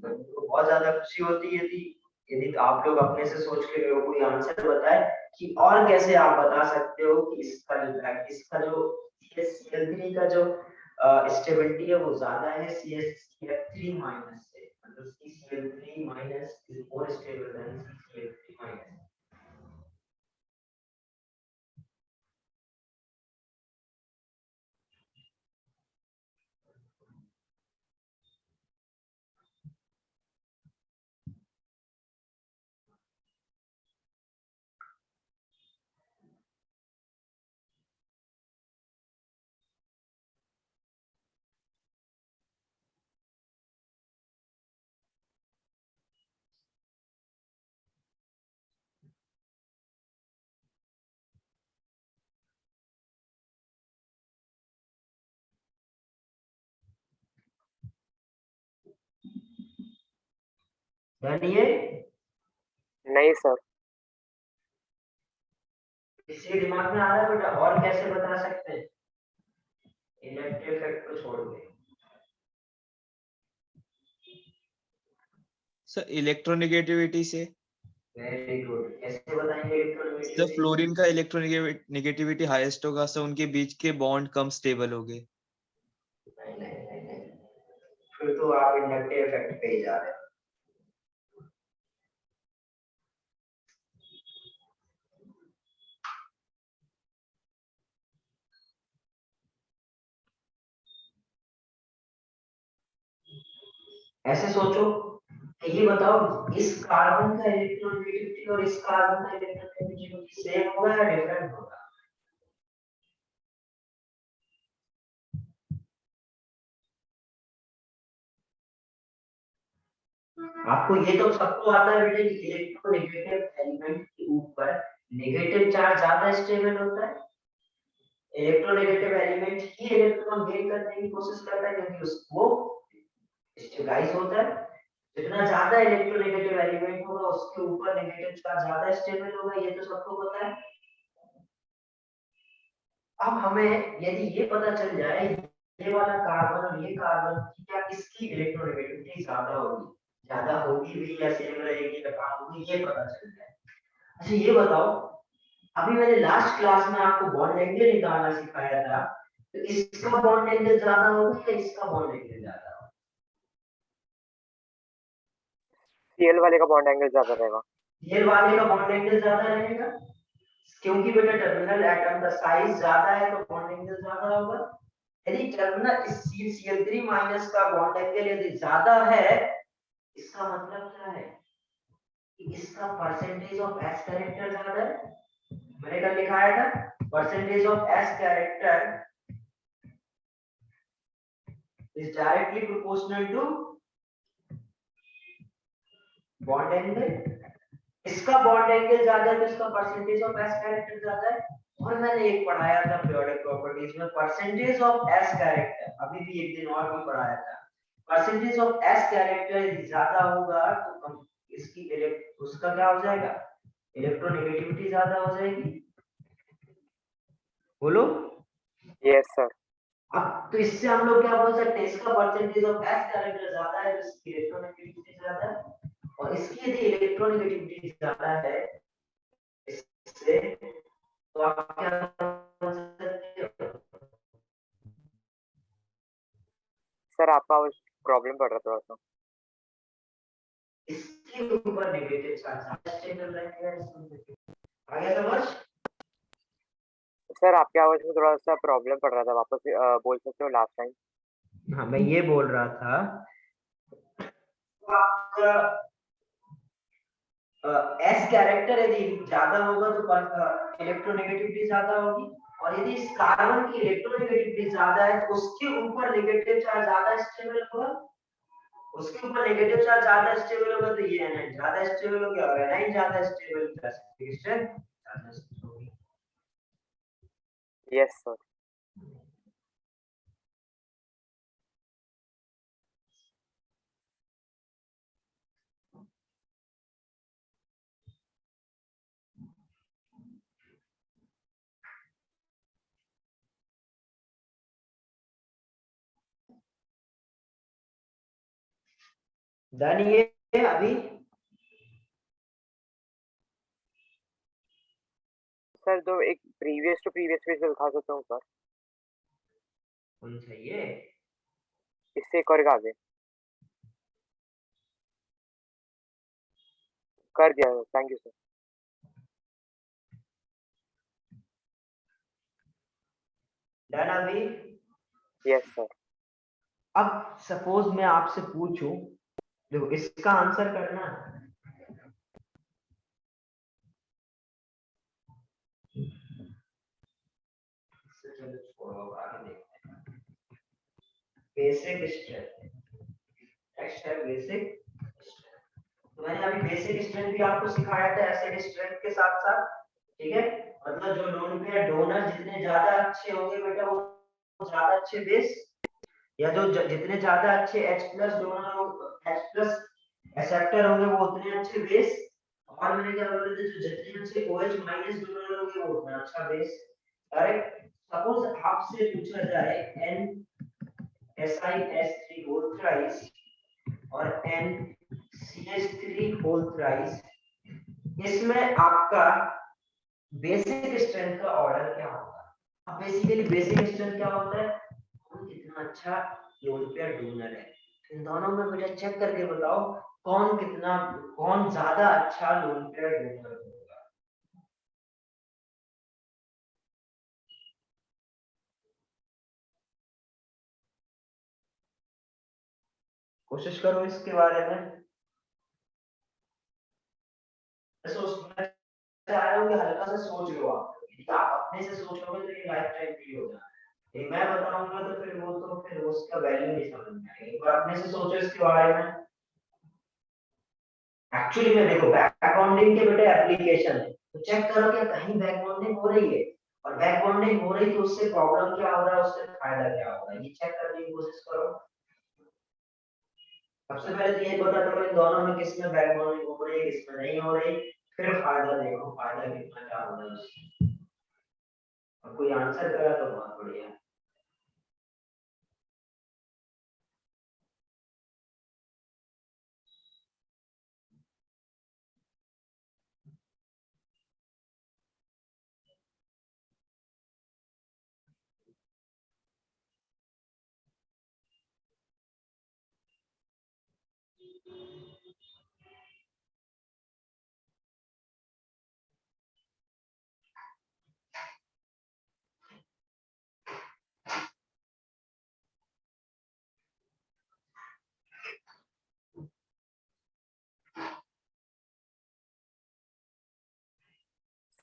तो बहुत ज्यादा खुशी होती है यदि यदि आप लोग अपने से सोच के मेरे को कोई आंसर बताए कि और कैसे आप बता सकते हो कि इसका जो CH3 का जो स्टेबिलिटी है वो ज्यादा है CH3 माइनस से, मतलब CCl3 minus is more stable then CCl3 minus. जानिए, नहीं सर। किसी दिमाग में आ रहा है बेटा और कैसे बता सकते हैं इंडक्टिव इफेक्ट को छोड़ के? सर इलेक्ट्रोनेगेटिविटी से। वेरी गुड, कैसे बताएंगे सर इलेक्ट्रोनेगेटिविटी? फ्लोरीन का इलेक्ट्रोनेगेटिविटी हाईएस्ट होगा, सर उनके बीच के बॉन्ड कम स्टेबल हो गए। नहीं नहीं नहीं नहीं, फिर तो आप इंडक्टिव इफेक्ट पे ही जा रहे हो। ऐसे सोचो कि ये बताओ इस कार्बन का इलेक्ट्रोनेगेटिविटी और इस कार्बन का इलेक्ट्रोनेगेटिविटी सेम होगा या डिफरेंट होगा? आपको ये तो सबको आता है बेटा कि इलेक्ट्रोनेगेटिव एलिमेंट के ऊपर नेगेटिव चार्ज ज्यादा स्टेबल होता है। इलेक्ट्रोनेगेटिव एलिमेंट ही इलेक्ट्रॉन गेन करने की कोशिश करता है क्योंकि उसको स्टेबलाइज होता है। जितना ज्यादा इलेक्ट्रोनेगेटिव एलिमेंट होगा उसके ऊपर नेगेटिव चार्ज ज्यादा स्टेबल होगा, ये तो सबको पता है। अब हमें यदि ये पता चल जाए ये वाला कार्बन और ये कार्बन की क्या इसकी इलेक्ट्रोनेगेटिविटी ज्यादा होगी भी या सेम रहेगी या कम होगी, ये पता चल जाए। अच्छा ये बताओ, अभी मैंने लास्ट क्लास में आपको बॉन्ड एंगल निकालना सिखाया था, तो इसका बॉन्ड एंगल ज्यादा होगा या इसका बॉन्ड एंगल ज्यादा होगा? Cl वाले का बॉन्ड एंगल ज्यादा रहेगा। Cl वाले का बॉन्ड एंगल ज्यादा रहेगा। क्योंकि बेटा टर्मिनल एटम का साइज ज्यादा है तो बॉन्ड एंगल ज्यादा होगा। यदि टर्मिनल Cl3 माइनस का बॉन्ड एंगल यदि ज्यादा है, इसका मतलब क्या है कि इसका परसेंटेज ऑफ S कैरेक्टर ज्यादा है। मैंने कल लिखाया था percentage of S character is directly proportional to bond angle। इसका बॉन्ड एंगल ज्यादा है तो इसका परसेंटेज ऑफ S कैरेक्टर ज्यादा है। और मैंने एक पढ़ाया था पीरियोडिक प्रॉपर्टीज में परसेंटेज ऑफ S कैरेक्टर, अभी भी एक दिन और भी पढ़ाया था। परसेंटेज ऑफ S कैरेक्टर यदि ज्यादा होगा तो इसकी उसका क्या हो जाएगा, इलेक्ट्रोनेगेटिविटी ज्यादा हो जाएगी। बोलो। Yes sir. अब तो इससे हम लोग क्या बोल सकते हैं, इसका परसेंटेज ऑफ S कैरेक्टर ज्यादा है तो इसकी इलेक्ट्रोनेगेटिविटी ज्यादा है, और इसकी यदि इलेक्ट्रोनेगेटिविटी ज्यादा है इससे तो आप क्या बोल सकते हो? सर आपका प्रॉब्लम पड़ रहा थोड़ा सा। इसके ऊपर नेगेटिव चार्ज स्टेबल रहेगा। आगे समझ? सर आपके आवाज में थोड़ा सा प्रॉब्लम पड़ रहा था, वापस बोल सकते हो लास्ट टाइम? हाँ मैं ये बोल रहा था आपका S कैरेक्टर यदि ज्यादा होगा तो इलेक्ट्रोनेगेटिविटी ज्यादा होगी, और यदि इस कार्बन की इलेक्ट्रोनेगेटिविटी ज्यादा है तो उसके ऊपर नेगेटिव चार्ज ज्यादा स्टेबल होगा। उसके ऊपर नेगेटिव चार्ज ज्यादा स्टेबल होगा तो ये एनाइन ज्यादा स्टेबल हो गया, और एनाइन ज्यादा स्टेबल क्रिस्टल ज्यादा स्टेबल होगी। Yes sir. डन ये अभी। सर दो एक प्रीवियस टू प्रीवियस पेज दिखा सकता हूँ सर? कौन चाहिए? इससे एक और आगे कर दिया। Thank you sir. डन अभी। Yes sir. अब सपोज मैं आपसे पूछूं, देखो इसका आंसर करना है। चलो छोड़ो, आगे देखते हैं। बेसिक स्ट्रेंथ, नेक्स्ट है बेसिक। तो मैंने अभी बेसिक स्ट्रेंथ भी आपको सिखाया था एसिड स्ट्रेंथ के साथ साथ, ठीक है। मतलब जो लोन पेयर डोनर जितने ज्यादा अच्छे होंगे बेटा वो ज्यादा अच्छे बेस, या जो जितने ज्यादा अच्छे H+ डोनर हो, H+ एक्सेप्टर होंगे वो उतने अच्छे बेस। और मैंने क्या बोला था, जो जितने अच्छे OH- डोनर होंगे वो उतना अच्छा बेस। करेक्ट। सपोज आपसे पूछा जाए NSiS3 होल थ्राइस और NCH3 होल थ्राइस, इसमें आपका बेसिक स्ट्रेंथ का ऑर्डर क्या होगा? अब बेसिकली बेसिक स्ट्रेंथ क्या होता है, कौन कितना अच्छा लोन पेयर डोनर है। इन दोनों में मुझे चेक करके बताओ कौन ज्यादा अच्छा लोन पेयर डोनर होगा। कोशिश करो इसके बारे में। सोचना चाह रहा हूँ कि हल्का सा सोच लो आप। यदि आप अपने से सोचोगे तो ये लाइफ टाइम के लिए हो जाना है। यदि मैं बताऊंगा तो फिर उसका वैल्यू नहीं समझ में आएगा। एक बार अपने से सोचो इसके बारे में। एक्चुअली में देखो बैकबॉन्डिंग के बेटे एप्लीकेशन है, तो चेक करो कि कहीं बैकबॉन्डिंग हो रही है, और बैकबॉन्डिंग हो रही तो उससे प्रॉब्लम क्या हो रहा है, उससे फायदा क्या हो रहा है, ये चेक करने की कोशिश करो। सबसे पहले तो ये पता करो इन दोनों में किसमें बैकबॉन्डिंग हो रही है किसमें नहीं हो रही, फिर फायदा देखो फायदा कितना क्या हो रहा है उससे। और कोई आंसर करा तो बहुत बढ़िया।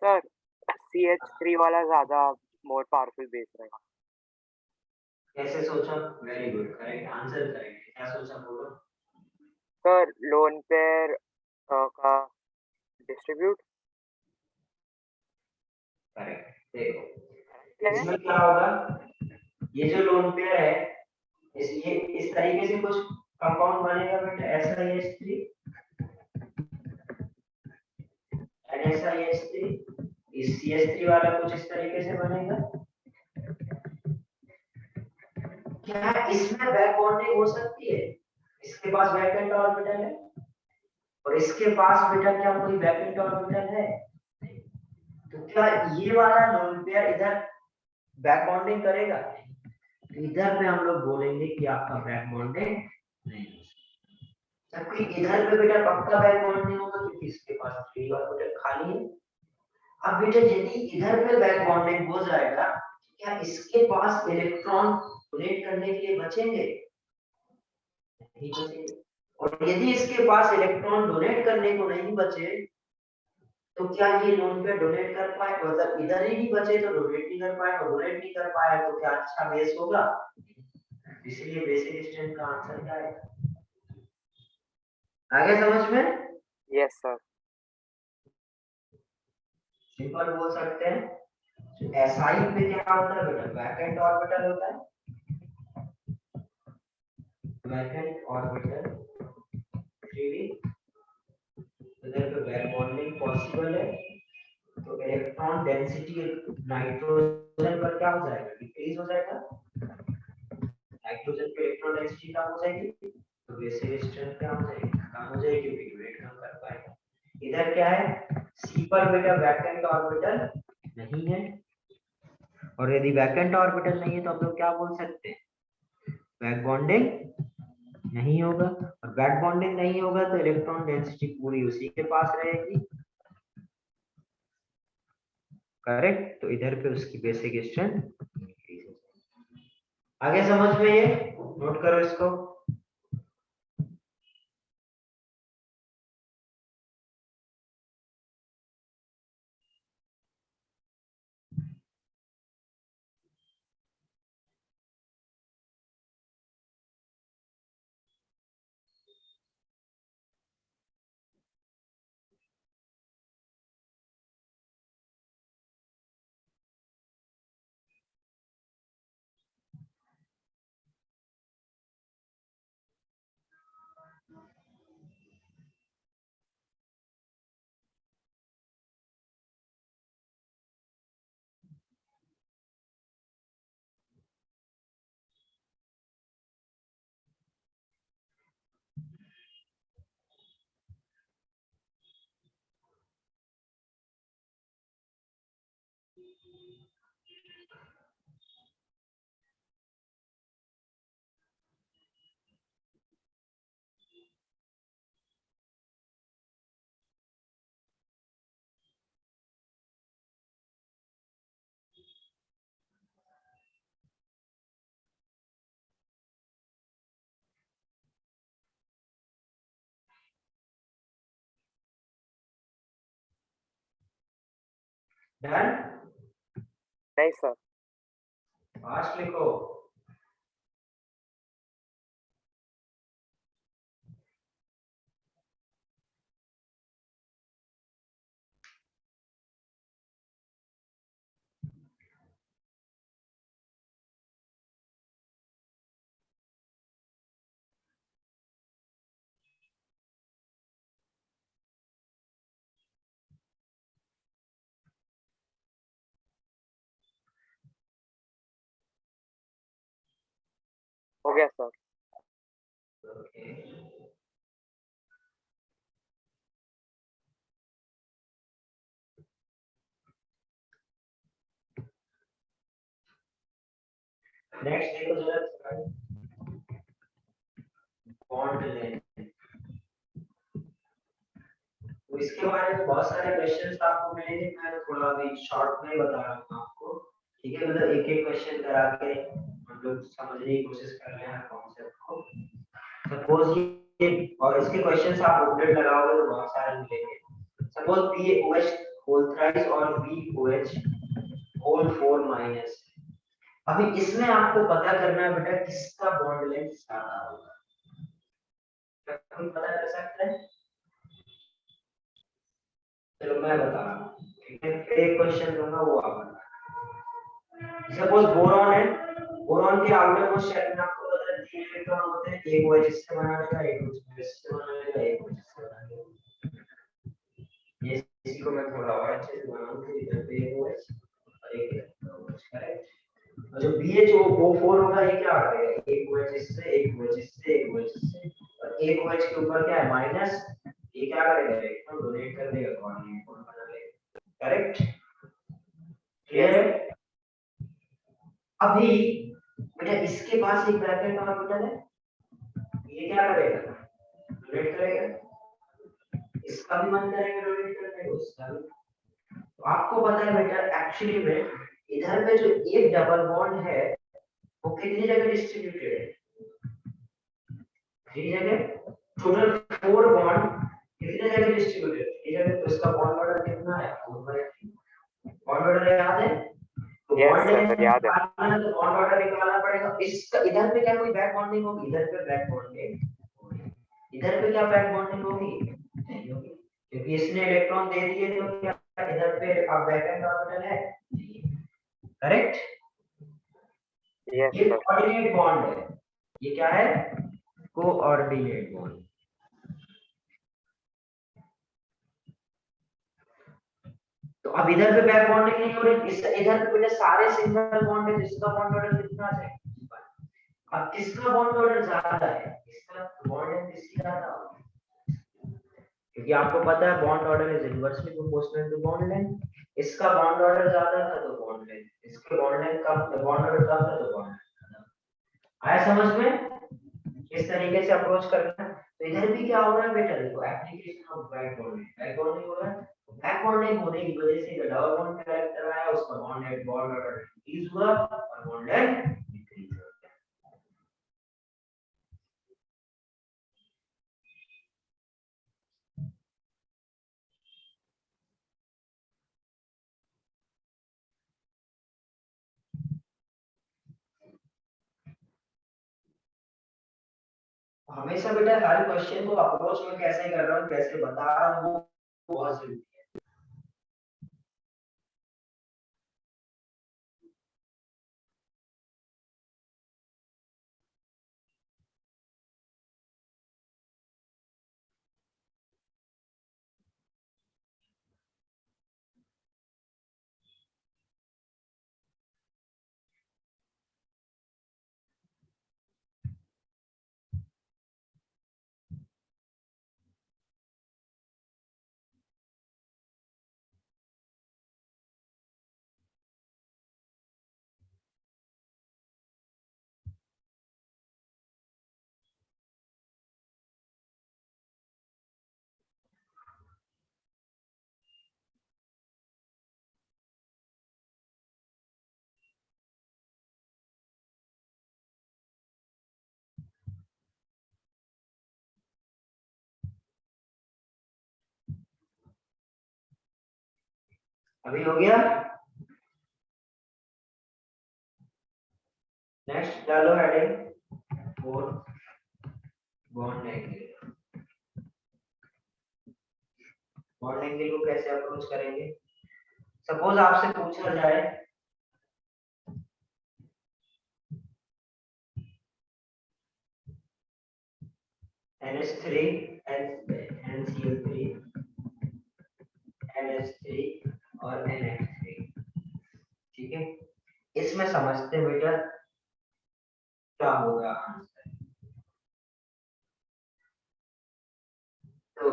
सर CH3 वाला ज्यादा मोर पावरफुल बेस रहेगा। कैसे सोचा? Very good, correct answer, correct. क्या सोचा बोलो? सर लोन पेयर का डिस्ट्रीब्यूट। करेक्ट। देखो क्या है? इसमें क्या होगा, ये जो लोन पेयर है ये इस तरीके से कुछ कंपाउंड बनेगा बेटा, SiH3 NSiH3, इस CH3 वाला कुछ इस तरीके से बनेगा। क्या इसमें बैक बॉन्डिंग हो सकती है? इसके पास वैकेंट ऑर्बिटल है और इसके पास बेटा क्या कोई वैकेंट ऑर्बिटल है? तो क्या ये वाला लोन पेयर इधर बैक बॉन्डिंग करेगा? तो इधर पे हम लोग बोलेंगे कि आपका बैक बॉन्डिंग नहीं हो सकता। जबकि इधर पे बेटा पक्का बैक बॉन्डिंग होगा क्योंकि इसके पास 3 ऑर्बिटल खाली है। अब बेटा यदि इधर पे बैक बॉन्डिंग हो जाएगा, क्या इसके पास इलेक्ट्रॉन डोनेट करने के लिए बचेंगे? नहीं बचेंगे। और यदि इसके पास इलेक्ट्रॉन डोनेट करने को नहीं बचे तो क्या ये लोन पे डोनेट कर पाए? मतलब इधर ही नहीं बचे तो डोनेट नहीं कर पाए, और डोनेट नहीं कर पाए तो क्या अच्छा बेस होगा? इसलिए बेसिक स्ट्रेंथ का आंसर क्या है? आगे समझ में? Yes sir. सिंपल बोल सकते हैं। SI पे क्या होता है बेटा? वैकेंट ऑर्बिटल होता है, वैकेंट ऑर्बिटल 3D। इधर पे बैक बॉन्डिंग पॉसिबल है तो इलेक्ट्रॉन डेंसिटी नाइट्रोजन पर क्या हो जाएगा? डिक्रीज हो जाएगा। नाइट्रोजन पे इलेक्ट्रॉन डेंसिटी कम हो जाएगी तो बेसिक स्ट्रेंथ क्या हो जाएगी? कम हो जाएगी क्योंकि वेट कम कर पाएगा। इधर क्या है? C पर बेटा वैकेंट ऑर्बिटल नहीं है, और यदि वैकेंट ऑर्बिटल नहीं है तो हम लोग क्या बोल सकते हैं? बैक बॉन्डिंग नहीं होगा, और बैक बॉन्डिंग नहीं होगा तो इलेक्ट्रॉन डेंसिटी पूरी उसी के पास रहेगी। करेक्ट। तो इधर पे उसकी बेसिक स्ट्रेंथ इंक्रीज हो जाएगी। आगे समझ में? ये नोट करो इसको। डन? नहीं सर। फास्ट लिखो। हो गया सर। ओके। नेक्स्ट देखो जरा, बॉन्ड लेंथ। तो इसके बारे में बहुत सारे क्वेश्चंस आपको मिलेंगे, मैं थोड़ा अभी शॉर्ट में बता रहा हूँ आपको। ठीक है, मतलब एक एक क्वेश्चन करा के हम लोग समझने की कोशिश कर रहे हैं कॉन्सेप्ट को। सपोज ये, और इसके क्वेश्चंस आप अपडेट लगाओगे तो बहुत सारे मिलेंगे। सपोज PaOH होल थ्राइस और BOH होल 4 माइनस। अभी इसमें आपको पता करना है बेटा किसका बॉन्ड लेंथ ज्यादा होगा, क्या कोई पता कर सकता है? चलो मैं बता रहा हूँ, ठीक है? फिर एक क्वेश्चन दूंगा वो आप बताना। सपोज बोरॉन है, बोरॉन के आउटर मोस्ट शेल में आपको पता है 3 इलेक्ट्रॉन होते हैं, एक OH से बना रहेगा, एक OH से बना रहेगा, एक OH से बना रहेगा। ये इसी को मैं थोड़ा और अच्छे से बनाऊं तो इधर पे एक OH और एक OH, करेक्ट? और जो BHO4 होगा ये क्या आ गया, एक OH इससे, एक OH इससे, एक OH इससे, और एक OH के ऊपर क्या है माइनस, ये क्या करेगा इलेक्ट्रॉन डोनेट कर देगा, कोऑर्डिनेट बॉन्ड बना लेगा, करेक्ट? क्लियर है? अभी बेटा इसके पास एक ब्रैकेट ऑर्बिटल है, ये क्या करेगा डोनेट करेगा, इसका भी मन करेगा डोनेट करने को, उसका भी। तो आपको पता है बेटा एक्चुअली में इधर पे जो एक डबल बॉन्ड है वो कितनी जगह डिस्ट्रीब्यूटेड है, 3 जगह, टोटल 4 बॉन्ड कितने जगह डिस्ट्रीब्यूटेड है, 3 जगह। तो इसका बॉन्ड ऑर्डर कितना है, 4/3। बॉन्ड ऑर्डर याद है? तो बॉन्ड याद है। तो बॉन्ड ऑर्डर निकालना पड़ेगा। इसका इधर पे क्या कोई बैक बॉन्डिंग होगी, इधर पे बैक बॉन्डिंग होगी, इधर पे क्या बैक बॉन्डिंग होगी, नहीं होगी, क्योंकि इसने इलेक्ट्रॉन दे दिए तो क्या इधर पे अब बैक एंड ऑर्बिटल है, करेक्ट? यस ये सर। कोऑर्डिनेट बॉन्ड है, ये क्या है, कोऑर्डिनेट बॉन्ड। तो अब इधर पे बैक बॉन्डिंग नहीं हो रही, इस इधर पे बेटा सारे सिंगल बॉन्ड है, जिसका बॉन्ड ऑर्डर कितना है, अब किसका बॉन्ड ऑर्डर ज्यादा है, इसका बॉन्ड है किसकी ज्यादा होगी, क्योंकि आपको पता है bond order is inversely proportional to bond length. इसका बॉन्ड ऑर्डर ज्यादा था तो बॉन्ड लेंथ, इसके बॉन्ड लेंथ कम था, बॉन्ड ऑर्डर कम था तो बॉन्ड लेंथ। आया समझ में किस तरीके से अप्रोच करना है? तो इधर भी क्या हो रहा है बेटा, देखो एप्लीकेशन ऑफ बैक बॉन्डिंग हो रहा है। बैक बॉन्डिंग होने की वजह से जो डबल बॉन्ड कैरेक्टर आया उसका बॉन्ड ऑर्डर इंक्रीज हुआ और बॉन्ड लेंथ डिक्रीज हुआ। हमेशा बेटा हर क्वेश्चन को अप्रोच में कैसे कर रहा हूँ, कैसे बता रहा हूँ, वो बहुत जरूरी है। अभी हो गया, नेक्स्ट डालो heading 4 bond angle. Bond angle को कैसे अप्रोच करेंगे, सपोज आपसे पूछा जाए NH3 NCl3 NH3 और NH3, ठीक है? इसमें समझते हैं बेटा क्या होगा आंसर। तो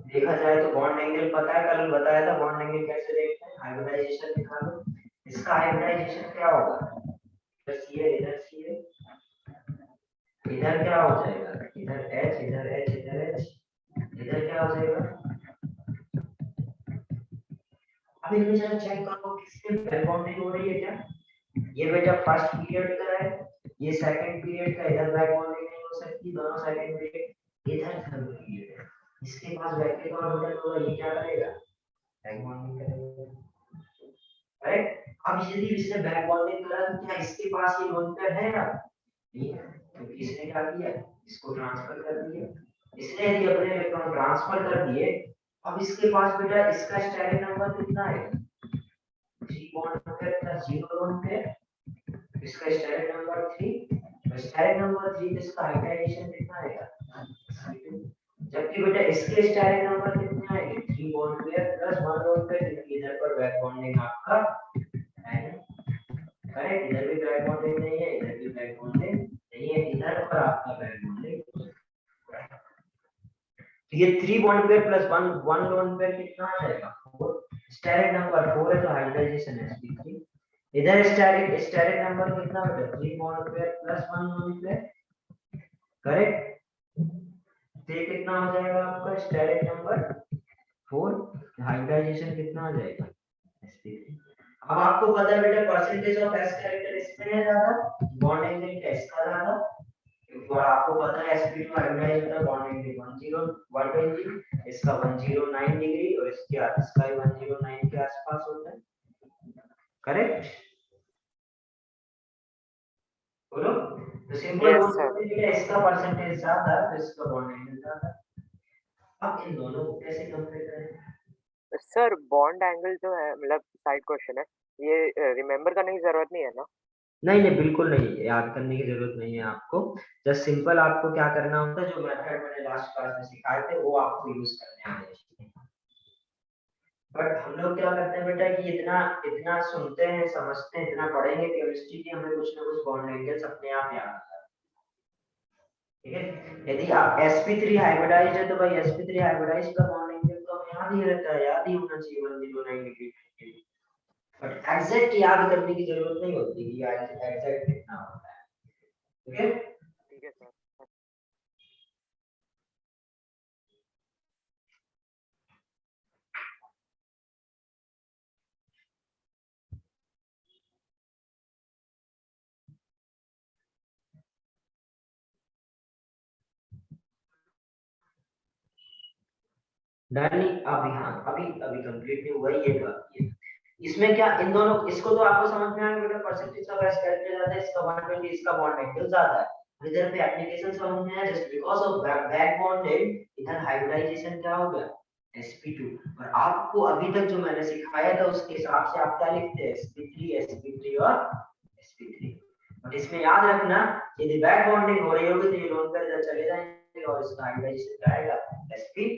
देखा जाए तो बॉन्ड एंगल पता है, कल बताया था बॉन्ड एंगल कैसे देखते हैं, हाइब्रिडाइजेशन निकालो। इसका हाइब्रिडाइजेशन क्या होगा, इधर Cl इधर Cl, इधर क्या हो जाएगा, इधर H इधर H इधर H, इधर क्या हो जाएगा। अभी इधर जरा चेक करो किसके बैक बॉन्डिंग हो रही है क्या, ये बेटा फर्स्ट पीरियड का है, ये सेकंड पीरियड का, इधर बैक बॉन्डिंग नहीं हो सकती, दोनों सेकंड पीरियड, इधर थर्ड पीरियड है, इसके पास बैक ऑर्बिटल होगा, ये क्या करेगा बैक बॉन्डिंग करेंगे, राइट। अब यदि इसने बैक बॉन्डिंग करा तो क्या इसके पास ये लोन पेयर है ना, नहीं है, क्योंकि इसने क्या किया, इसको ट्रांसफर कर दिया। इसने यदि अपने इलेक्ट्रॉन ट्रांसफर कर दिए, अब इसके पास बेटा इसका स्टेरिक नंबर कितना है, 3 bond pair plus 0 lone pair, इसका स्टेरिक नंबर 3, तो स्टेरिक नंबर 3 इसका हाइब्रिडाइजेशन कितना आएगा, जबकि बेटा इसके स्टेरिक नंबर कितने आएंगे, 3 bond pair plus 1 lone pair, क्योंकि इधर पर बैक बॉन्डिंग आपका है, करेक्ट, इधर भी बैक बॉन्डिंग नहीं है, इधर भी बैक बॉन्डिंग नहीं है, इधर पर आपका बैक बॉन्डिंग, तो ये 3 bond pair plus 1 lone pair कितना आ जाएगा, 4, स्टेरिक नंबर 4 है तो हाइब्रिडाइजेशन sp3, इधर स्टेरिक नंबर कितना बेटा, 3 bond pair plus 1 lone pair, correct, तो ये कितना हो जाएगा आपका स्टेरिक नंबर 4, हाइब्रिडाइजेशन कितना आ जाएगा, sp3। अब आपको पता है बेटा परसेंटेज ऑफ s कैरेक्टर इसमें है ज्यादा, बॉन्ड एंगल का इसका ज्यादा, और आपको पता है sp2 हाइब्रिडाइज होता है बॉन्ड एंगल 120 इसका 109 डिग्री और इसका भी 109 के आसपास होता है, करेक्ट, बोलो, तो सिंपल यस बोल सर। सकते हैं कि इसका परसेंटेज ज्यादा है तो इसका बॉन्ड एंगल ज्यादा है। अब इन दोनों को कैसे कंपेयर करें, सर बॉन्ड एंगल जो है मतलब साइड क्वेश्चन है, ये रिमेम्बर करने की जरूरत नहीं है ना? नहीं नहीं बिल्कुल नहीं, याद करने की जरूरत नहीं है आपको, जस्ट सिंपल आपको क्या करना होता है, जो मेथड मैंने लास्ट क्लास में सिखाए थे वो आपको यूज करने आने चाहिए। बट हम लोग क्या करते हैं बेटा कि इतना इतना सुनते हैं समझते हैं इतना पढ़ेंगे केमिस्ट्री की, हमें कुछ ना कुछ बॉन्ड एंगल्स अपने आप याद आता है, ठीक है। यदि आप sp3 हाइब्रिडाइज्ड है तो भाई sp3 हाइब्रिडाइज्ड का बॉन्ड एंगल तो हमें याद ही रहता है, याद ही होना चाहिए 109 डिग्री, बट एग्जैक्ट याद करने की जरूरत नहीं होती कि एग्जैक्ट कितना होता है, ठीक है। ठीक है सर। डरनी अभी, हाँ अभी अभी कंप्लीट नहीं हुआ ये बात, ये इसमें क्या इन दोनों, इसको तो आपको समझ में आएगा बेटा परसेंटेज ऑफ एस कैलकुलेट ज्यादा है, इसका 120 इसका बॉन्ड एंगल ज्यादा है, इधर पे एप्लीकेशन समझ में आया, just because of back bonded इधर हाइब्रिडाइजेशन क्या हो गया sp2, और आपको अभी तक जो मैंने सिखाया था उसके हिसाब से आप क्या लिखते हैं sp3 और sp3, बट इसमें याद रखना यदि बैक बॉन्डिंग हो रही होगी तो ये लोन पर इधर चले जाएंगे और इसका हाइब्रिडाइजेशन क्या आएगा sp2।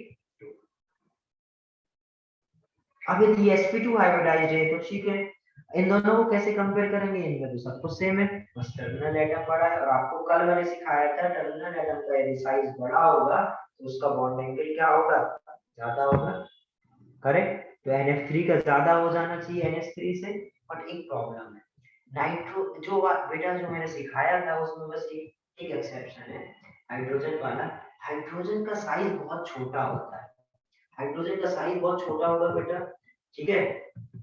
अब यदि sp2 हाइब्रिडाइज्ड है तो ठीक है, इन दोनों को कैसे कंपेयर करेंगे, इनमें तो सब कुछ सेम है, बस टर्मिनल एटम बड़ा है, और आपको कल मैंने सिखाया था टर्मिनल एटम का यदि साइज बड़ा होगा तो उसका बॉन्ड एंगल क्या होगा, ज्यादा होगा, करेक्ट, तो NF3 का ज्यादा हो जाना चाहिए NH3 से, बट एक प्रॉब्लम है, नाइट्रो जो बेटा जो मैंने सिखाया था उसमें बस एक एक्सेप्शन है, हाइड्रोजन वाला, हाइड्रोजन का साइज बहुत छोटा होता है, हाइड्रोजन का साइज बहुत छोटा होगा बेटा, ठीक है,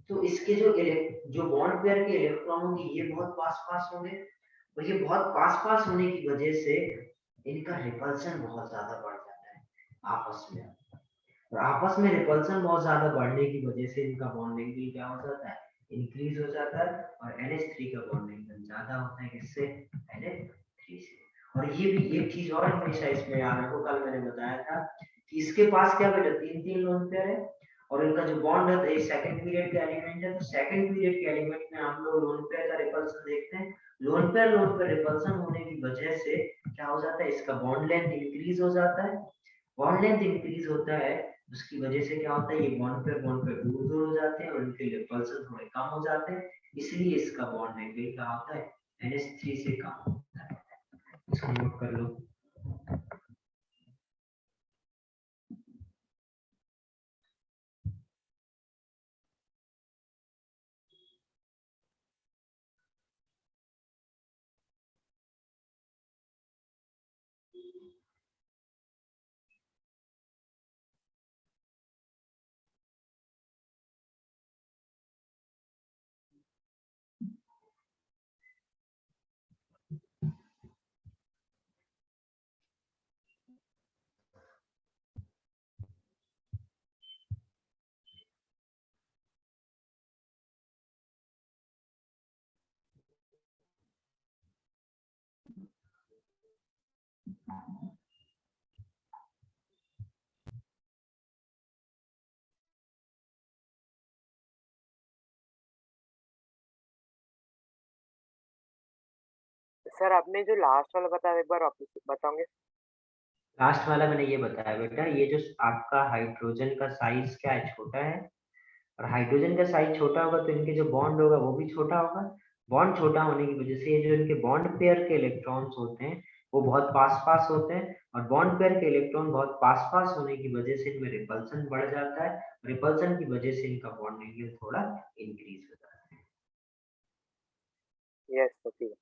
तो इसके जो बॉन्ड पेयर के इलेक्ट्रॉन होंगे ये बहुत पास पास होंगे, और ये बहुत पास पास होने की वजह से इनका रिपल्सन बहुत ज्यादा बढ़ जाता है आपस में, और आपस में रिपल्सन बहुत ज्यादा बढ़ने की वजह से इनका बॉन्ड एंगल क्या हो जाता है, इंक्रीज हो जाता है, और NH3 का बॉन्ड एंगल ज्यादा होता है किससे, NH3 से। और ये भी एक चीज और हमेशा इसमें याद रखो, कल मैंने बताया था कि इसके पास क्या बेटा 3 लोन पेयर है, और इनका जो बॉन्ड है ये सेकंड पीरियड का एलिमेंट है, तो सेकंड पीरियड के एलिमेंट में हम लोग लोन पेयर का रिपल्सन देखते हैं, लोन पेयर रिपल्सन होने की वजह से क्या हो जाता है, इसका बॉन्ड लेंथ इंक्रीज हो जाता है, बॉन्ड लेंथ इंक्रीज होता है उसकी वजह से क्या होता है, ये बॉन्ड पे दूर दूर हो जाते हैं और इनके रिपल्सन थोड़े कम हो जाते हैं, इसलिए इसका बॉन्ड एंगल क्या होता है NH3 से कम होता है, इसको नोट कर लो। सर आपने जो लास्ट वाला बताया एक बार वापस बताओगे? लास्ट वाला मैंने ये बताया बेटा, ये जो आपका हाइड्रोजन का साइज क्या है, छोटा है, और हाइड्रोजन का साइज छोटा होगा तो इनके जो बॉन्ड होगा वो भी छोटा होगा। बॉन्ड छोटा होने की वजह से ये जो इनके बॉन्ड पेयर के इलेक्ट्रॉन्स होते हैं वो बहुत पास पास होते हैं, और बॉन्ड पेयर के इलेक्ट्रॉन बहुत पास पास होने की वजह से इनमें रिपल्सन बढ़ जाता है। रिपल्सन की वजह से इनका बॉन्ड एंगल थोड़ा इंक्रीज हो जाता है। यस सर, ठीक है।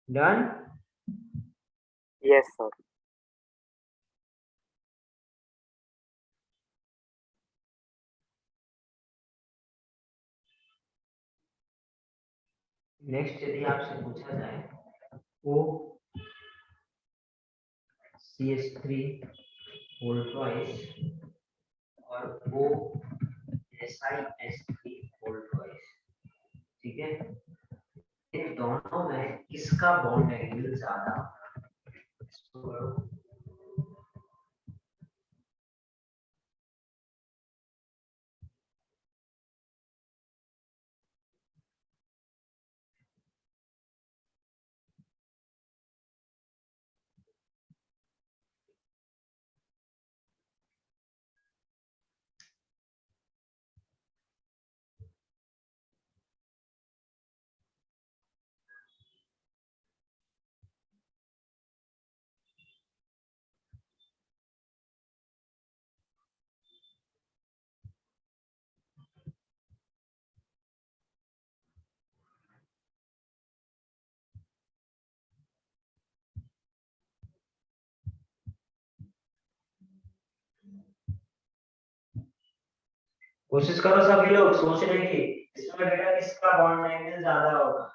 डन। Yes sir. नेक्स्ट यदि आपसे पूछा जाए ओ CH3 होल ट्वाइस और O SiH3 होल ट्वाइस, ठीक है, इन दोनों में किसका बॉन्ड एंगल ज्यादा होगा? कोशिश करो सभी लोग सोचने की, इसमें बेटा किसका बॉन्ड एंगल ज्यादा होगा।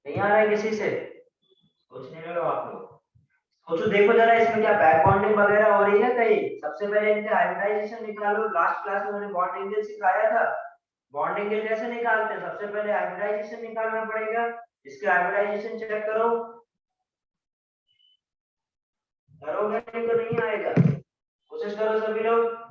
नहीं आ रहा है किसी से? सोचने लगे आप लोग, सोचो, देखो जरा इसमें क्या बैक बॉन्डिंग वगैरह हो रही है कहीं? सबसे पहले इनके हाइब्रिडाइजेशन निकालो, लास्ट क्लास में मैंने बॉन्ड एंगल सिखाया था। बॉन्ड एंगल कैसे निकालते हैं? सबसे पहले हाइब्रिडाइजेशन निकालना पड़ेगा, इसके हाइब्रिडाइजेशन चेक करो, करोगे नहीं तो नहीं आएगा। कोशिश करो सभी लोग।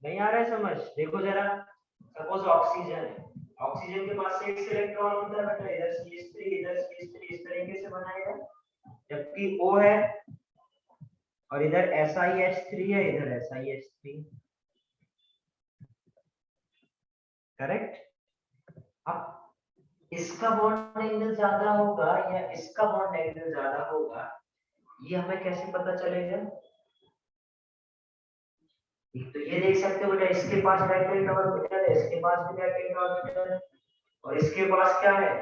नहीं आ रहा है समझ? देखो जरा, सपोज ऑक्सीजन है, ऑक्सीजन के पास 6 इलेक्ट्रॉन होता है बेटा, इधर CH3 इधर CH3, इस तरीके से बनाएगा, जबकि O है और इधर SiH3 है, इधर SiH3, करेक्ट। अब इसका बॉन्ड एंगल ज्यादा होगा या इसका बॉन्ड एंगल ज्यादा होगा, ये हमें कैसे पता चलेगा? एक तो ये देख सकते हो बेटा, इसके पास राइट एंड ऑर्बिटल है, इसके पास भी राइट एंड ऑर्बिटल है, और इसके पास क्या है?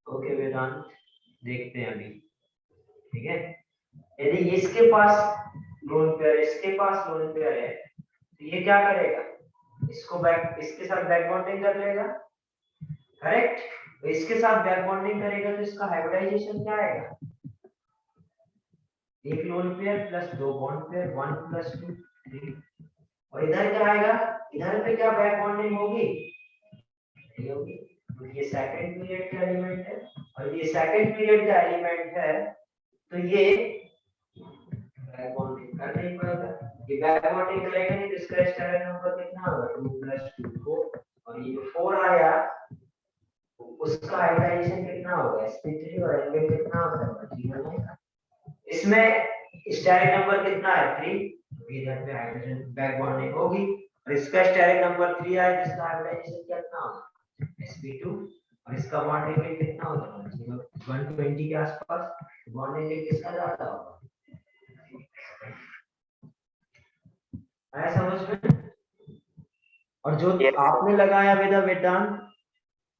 ओके वेदांत, देखते हैं अभी, ठीक है। यदि इसके पास लोन पेयर, इसके पास लोन पेयर है, तो ये क्या करेगा? इसको बैक, इसके साथ बैक बॉन्डिंग कर लेगा, करेक्ट। तो इसके साथ बैक बॉन्डिंग करेगा तो इसका हाइब्रिडाइजेशन क्या आएगा? एक लोन पेयर प्लस दो बॉन्ड पेयर, 1 + 2 3। और इधर क्या आएगा? इधर पे क्या बैक बॉन्डिंग होगी? नहीं होगी। तो ये सेकंड पीरियड का एलिमेंट है, और ये सेकंड पीरियड का एलिमेंट है, तो ये बैक बॉन्डिंग कर नहीं पाएगा। ये बैक बॉन्डिंग करेगा नहीं तो इसका स्टैंडर्ड नंबर कितना होगा? 2 + 2 4, और ये जो 4 आया उसका हाइब्रिडाइजेशन कितना होगा? sp3, और एंगल कितना होता है? 0 आएगा। इसमें स्टेरिक नंबर कितना है? 3, तो इधर पे हाइड्रोजन बैक बॉन्डिंग होगी, और इसका स्टेरिक नंबर 3 है जिसका हाइब्रिडाइजेशन कितना होगा? sp2, और इसका बॉन्डिंग रेट कितना होगा? 120 के आसपास। बॉन्डिंग रेट किसका ज्यादा होगा? आया समझ में? और जो Yes, sir. आपने लगाया वेदांत,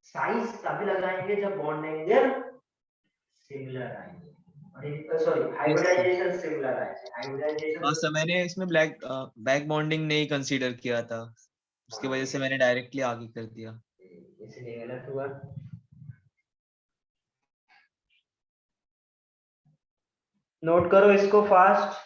साइज तभी लगाएंगे जब बॉन्ड एंगल सिमिलर आएंगे, और सॉरी हाइब्रिडाइजेशन सिमिलर आएंगे। हाइब्रिडाइजेशन हाँ सर, मैंने इसमें बैक बॉन्डिंग नहीं कंसीडर किया था, उसकी वजह से मैंने डायरेक्टली आगे कर दिया। इसलिए गलत हुआ। नोट करो इसको फास्ट।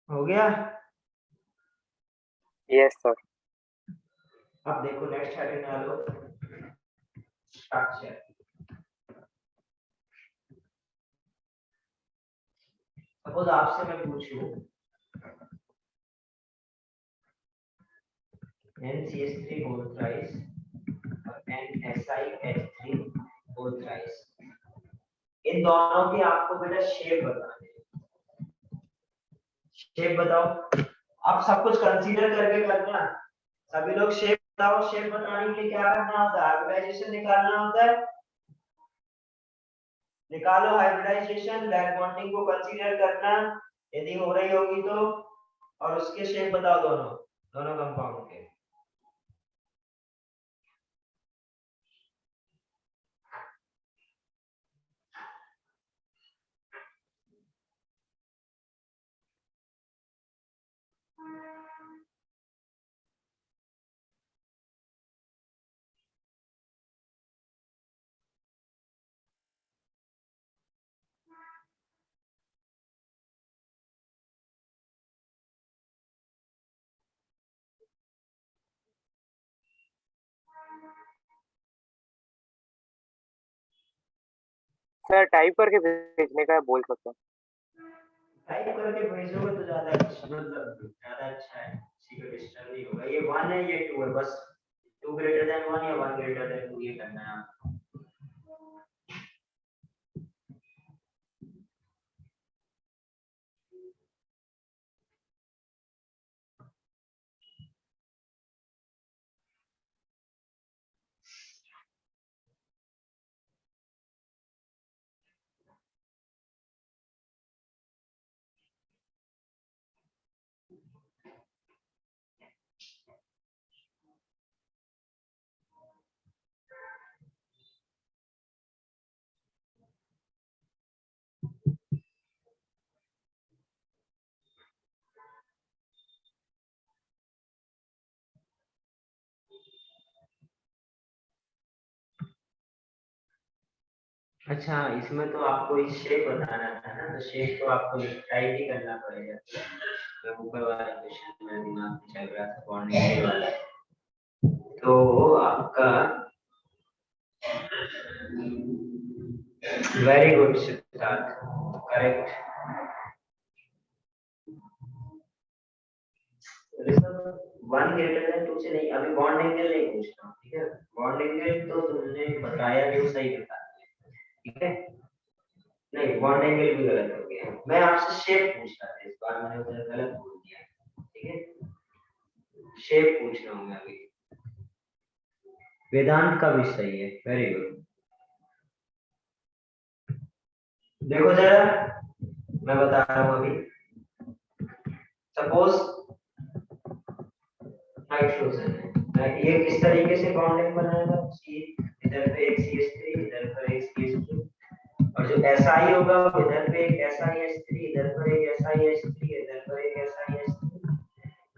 हो गया? Yes, sir. अब देखो नेक्स्ट हेडिंग डालो, स्ट्रक्चर। सपोज आपसे मैं पूछूं NCH3 होल थ्राइस और NSiH3 होल थ्राइस, इन दोनों की आपको बेटा शेप बतानी है। शेप बताओ, आप सब कुछ कंसीडर करके करना। सभी लोग शेप बताओ। शेप बताने के लिए क्या करना होता है? हाइब्रिडाइजेशन निकालना होता है। निकालो हाइब्रिडाइजेशन, बैक बॉन्डिंग को कंसीडर करना यदि हो रही होगी तो, और उसके शेप बताओ दोनों दोनों कंपाउंड के। सर टाइप करके भेजने का बोल सकते हैं। टाइप करके भेजोगे तो ज्यादा अच्छा है, किसी को डिस्टर्ब नहीं होगा। ये 1 है, ये 2 है, बस 2 ग्रेटर देन 1 या 1 ग्रेटर देन 2 ये करना है आपको। अच्छा, इसमें तो आपको एक शेप बताना था ना, तो शेप तो आपको टाइप ही करना पड़ेगा। तो ऊपर वाला क्वेश्चन मेरे दिमाग में चल रहा था बॉन्डिंग वाला, तो आपका very good Siddharth, correct. One greater than two से नहीं, अभी बॉन्ड एंगल नहीं पूछना, ठीक है। बॉन्ड एंगल तो तुमने बताया जो सही बता दिया, ठीक है। नहीं, बॉन्ड एंगल भी गलत हो गया, मैं आपसे शेप पूछ रहा था, इस बार मैंने उधर गलत बोल दिया, ठीक है। शेप पूछ रहा हूँ मैं अभी। वेदांत का भी सही है, वेरी गुड। देखो जरा, मैं बता रहा हूँ अभी। सपोज नाइट्रोजन है, ये किस तरीके से बॉन्डिंग बनाएगा, इधर पे एक CH3, इधर पर एक CH2, और जो SI होगा इधर पे एक SiH3, इधर पर एक SiH3, इधर पर एक SiH3,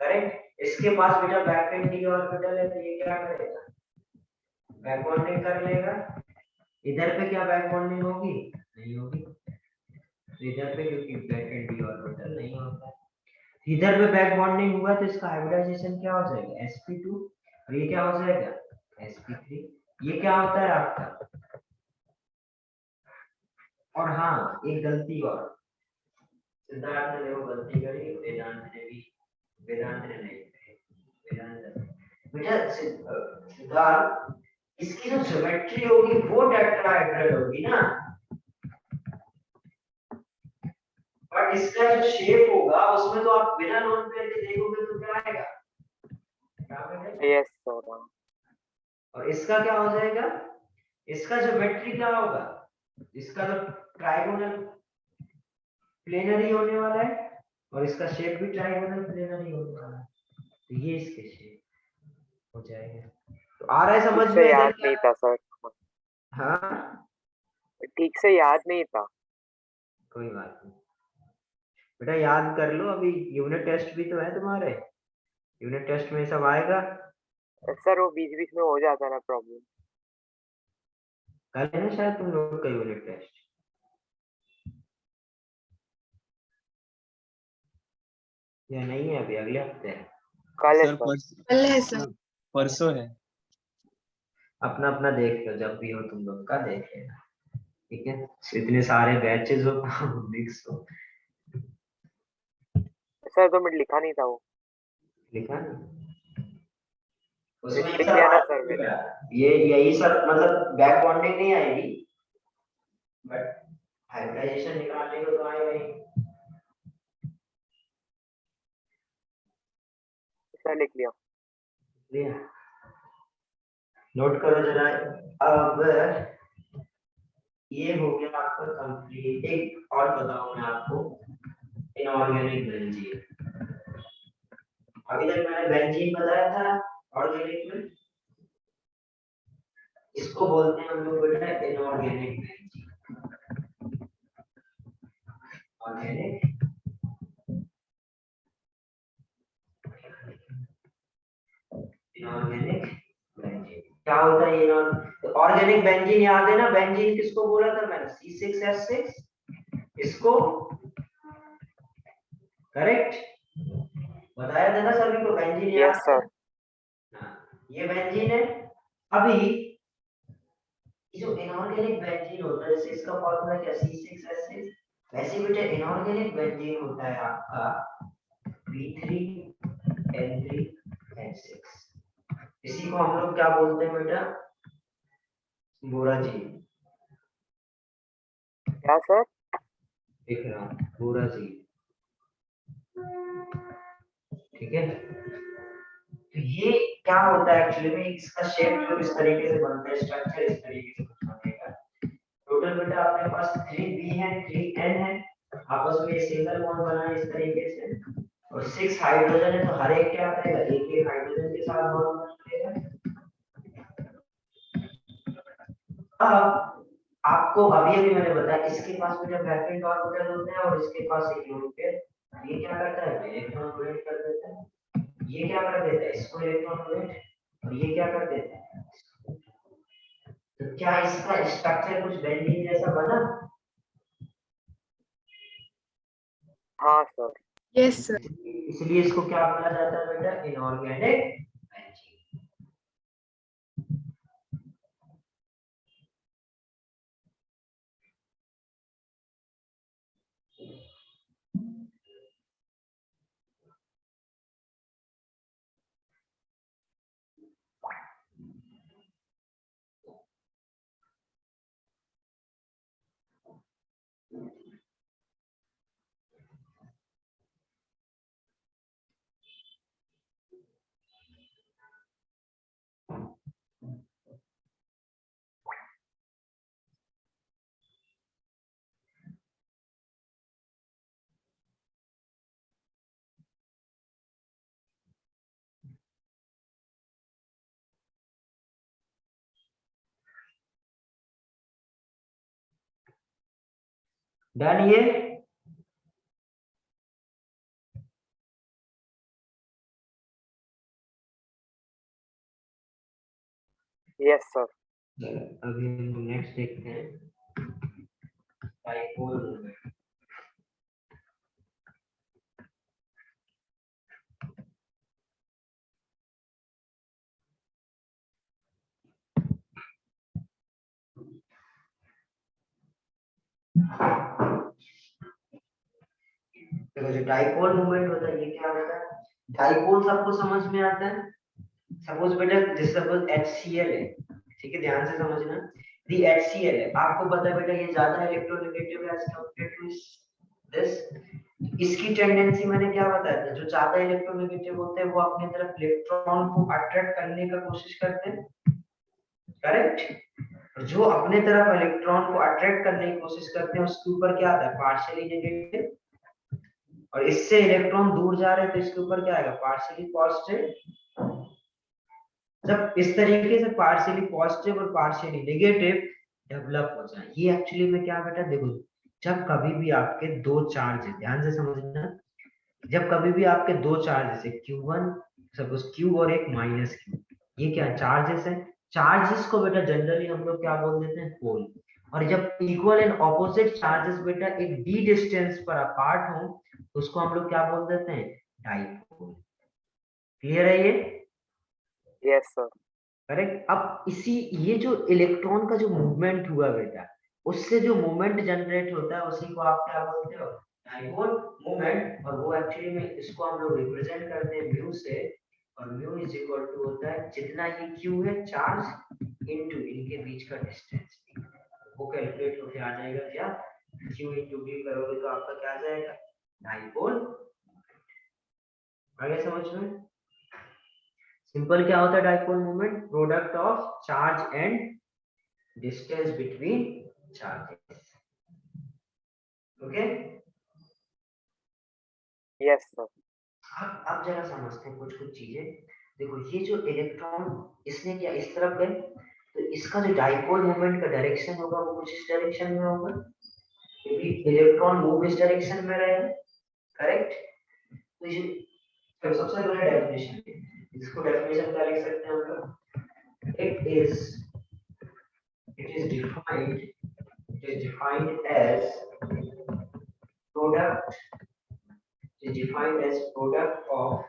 करेक्ट। इसके पास बेटा बैक एंड डी ऑर्बिटल है, तो ये क्या करेगा, बैक बॉन्डिंग कर लेगा। इधर पे क्या बैक बॉन्डिंग होगी, नहीं होगी, इधर पे क्योंकि बैक एंड डी ऑर्बिटल नहीं होता है। इधर पे बैक बॉन्डिंग हुआ तो इसका हाइब्रिडाइजेशन क्या हो जाएगा, sp2, और ये क्या हो जाएगा, sp3। ये क्या होता है आपका। और हाँ, एक गलती और, सिद्धार्थ ने देखो गलती करी, वेदांत ने नहीं करी। वेदांत बेटा सिद्धार्थ, इसकी जो ज्योमेट्री होगी वो टेट्राहेड्रल होगी ना, बट इसका जो शेप होगा उसमें तो आप बिना लोन पे देखोगे तो क्या आएगा, यस सर। और इसका क्या हो जाएगा, इसका ज्योमेट्री क्या होगा, इसका तो ट्राइगोनल प्लेनरी होने वाला है, और इसका शेप भी ट्राइगोनल प्लेनरी होने वाला है, तो ये इसके शेप हो जाएगा। तो आ रहा है समझ ठीक में, से याद नहीं था सर। हाँ ठीक से याद नहीं था। कोई बात नहीं बेटा, याद कर लो, अभी यूनिट टेस्ट भी तो है तुम्हारे, यूनिट टेस्ट में सब आएगा। सर वो बीच बीच में हो जाता है ना प्रॉब्लम। कल है ना शायद तुम लोग का यूनिट टेस्ट, या नहीं है अभी, अगले हफ्ते है। कल है सर सर। कल है सर। परसों है। अपना अपना देख लो, जब भी हो तुम लोग का देख लेना, ठीक है। इतने सारे बैचेस हो मिक्स हो। सर तो मैं लिखा नहीं था वो। लिखा नहीं उसमें, लिख दिया ना सर मैंने। ये यही सब मतलब बैक बॉन्डिंग नहीं आएगी, बट हाइब्रिडाइजेशन निकालने को तो आएगा ही। सर लिख लिया। नोट करो जरा। अब ये हो गया आपका कंप्लीट। एक और बताऊं मैं आपको, इनऑर्गेनिक बेंजीन। अभी तक मैंने बेंजीन बताया था ऑर्गेनिक में, इसको बोलते हैं हम लोग बेटा inorganic benzene. Organic inorganic benzene क्या होता है, ये ऑर्गेनिक बेंजीन याद है ना, बेंजीन किसको बोला था मैंने, C6H6, इसको करेक्ट बताया था ना सभी को, बेंजीन याद यस सर। हाँ, ये बेंजीन है। अभी जो इनऑर्गेनिक बेंजीन होता है, जैसे इसका फॉर्मूला क्या, C6H6, वैसे बेटा इनऑर्गेनिक बेंजीन होता है आपका B3N3N6। इसी को हम लोग क्या बोलते हैं बेटा, बोराजीन। क्या सर? दिख रहा बोराजीन, ठीक है। तो ये क्या होता है एक्चुअली में, इसका शेप जो इस तरीके से बनता है, स्ट्रक्चर इस तरीके से बनेगा। टोटल बेटा अपने पास 3B है, 3N है, आपस में सिंगल बॉन्ड बना है इस तरीके से, और 6 हाइड्रोजन है, तो हर एक क्या करेगा, एक एक हाइड्रोजन के साथ बॉन्ड बना लेगा। अब आपको अभी अभी मैंने बताया, इसके पास में जब वैकेंट ऑर्बिटल होते हैं और इसके पास एक यूनिट है, ये क्या करता है, इलेक्ट्रॉन डोनेट कर देता है, ये क्या कर देता है, इसको इलेक्ट्रॉन डोनेट, और ये क्या कर देता है। तो क्या इसका स्ट्रक्चर कुछ बेंजीन जैसा बना, हाँ सर। Yes sir. इसलिए इसको क्या बोला जाता है बेटा, इनऑर्गेनिक डन ये? Yes sir. अभी हम नेक्स्ट देखते हैं डाइपोल मोमेंट। देखो जो डाइपोल मोमेंट होता है ये क्या होता है? डाइपोल सबको समझ में आता है। सपोज बेटा दिस सपोज HCl है, ठीक है, ध्यान से समझना। दी HCl है, आपको पता है बेटा ये ज्यादा इलेक्ट्रोनेगेटिव है एज कंपेयर टू दिस। इसकी टेंडेंसी मैंने क्या बताया था, जो ज्यादा इलेक्ट्रोनेगेटिव होते हैं वो अपनी तरफ इलेक्ट्रॉन को अट्रैक्ट करने का कोशिश करते हैं, करेक्ट। जो अपने तरफ इलेक्ट्रॉन को अट्रैक्ट करने की कोशिश करते हैं उसके ऊपर क्या आता है, पार्शियली नेगेटिव। और इससे इलेक्ट्रॉन दूर जा रहे हैं तो इसके ऊपर क्या आएगा, पार्शियली पॉजिटिव। जब इस तरीके से पार्शियली पॉजिटिव और पार्शियली नेगेटिव डेवलप हो जाए, ये एक्चुअली में क्या बेटा, देखो जब कभी भी आपके दो चार्ज है, ध्यान से समझना, जब कभी भी आपके दो चार्जेस है Q1 सपोज Q और एक माइनस Q, ये क्या चार्जेस है। चार्जेस को बेटा जनरली हम लोग क्या बोल देते हैं, पोल। और जब इक्वल एंड ऑपोजिट चार्जेस बेटा एक d डिस्टेंस पर अपार्ट हो तो उसको हम लोग क्या बोल देते हैं, डाइपोल। क्लियर है ये? Yes sir. करेक्ट। अब इसी ये जो इलेक्ट्रॉन का जो मूवमेंट हुआ बेटा, उससे जो मूवमेंट जनरेट होता है उसी को आप क्या बोलते हो, डाइपोल मूवमेंट। और वो एक्चुअली में इसको हम लोग रिप्रेजेंट करते हैं म्यू से, और म्यू इज इक्वल टू होता है जितना ये क्यू है चार्ज इनटू इनके बीच का डिस्टेंस, वो कैलकुलेट होके आ जाएगा क्या, क्यू इनटू डी करोगे तो आपका क्या आ जाएगा, डाइपोल। आगे समझ में? सिंपल क्या होता है dipole moment, product of charge and distance between charges. Okay, yes sir. अब जरा समझते हैं कुछ कुछ चीजें। देखो ये जो इलेक्ट्रॉन इसने क्या इस तरफ गए, तो इसका जो डाइपोल मोमेंट का डायरेक्शन होगा वो कुछ इस डायरेक्शन में होगा, क्योंकि इलेक्ट्रॉन मूव इस डायरेक्शन में रहेगा, करेक्ट। तो ये तो सबसे पहले डेफिनेशन, इसको डेफिनेशन क्या लिख सकते हैं हम लोग, it is defined as product, is defined as product of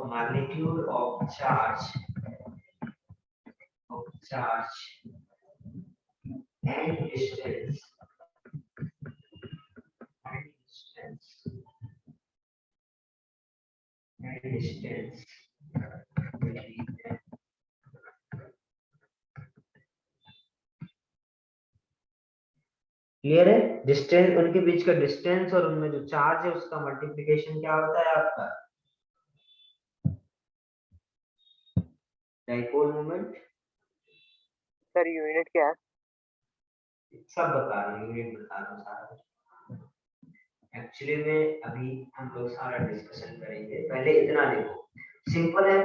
magnitude of charge and distance between them. Clear है? डिस्टेंस, उनके बीच का डिस्टेंस और उनमें जो चार्ज है उसका मल्टीप्लिकेशन क्या होता है आपका, डाइपोल मोमेंट। सर यूनिट क्या है? सब बता रहा हूँ, यूनिट बता रहा हूँ सारा। एक्चुअली में अभी हम लोग सारा डिस्कशन करेंगे, पहले इतना देखो, सिंपल है,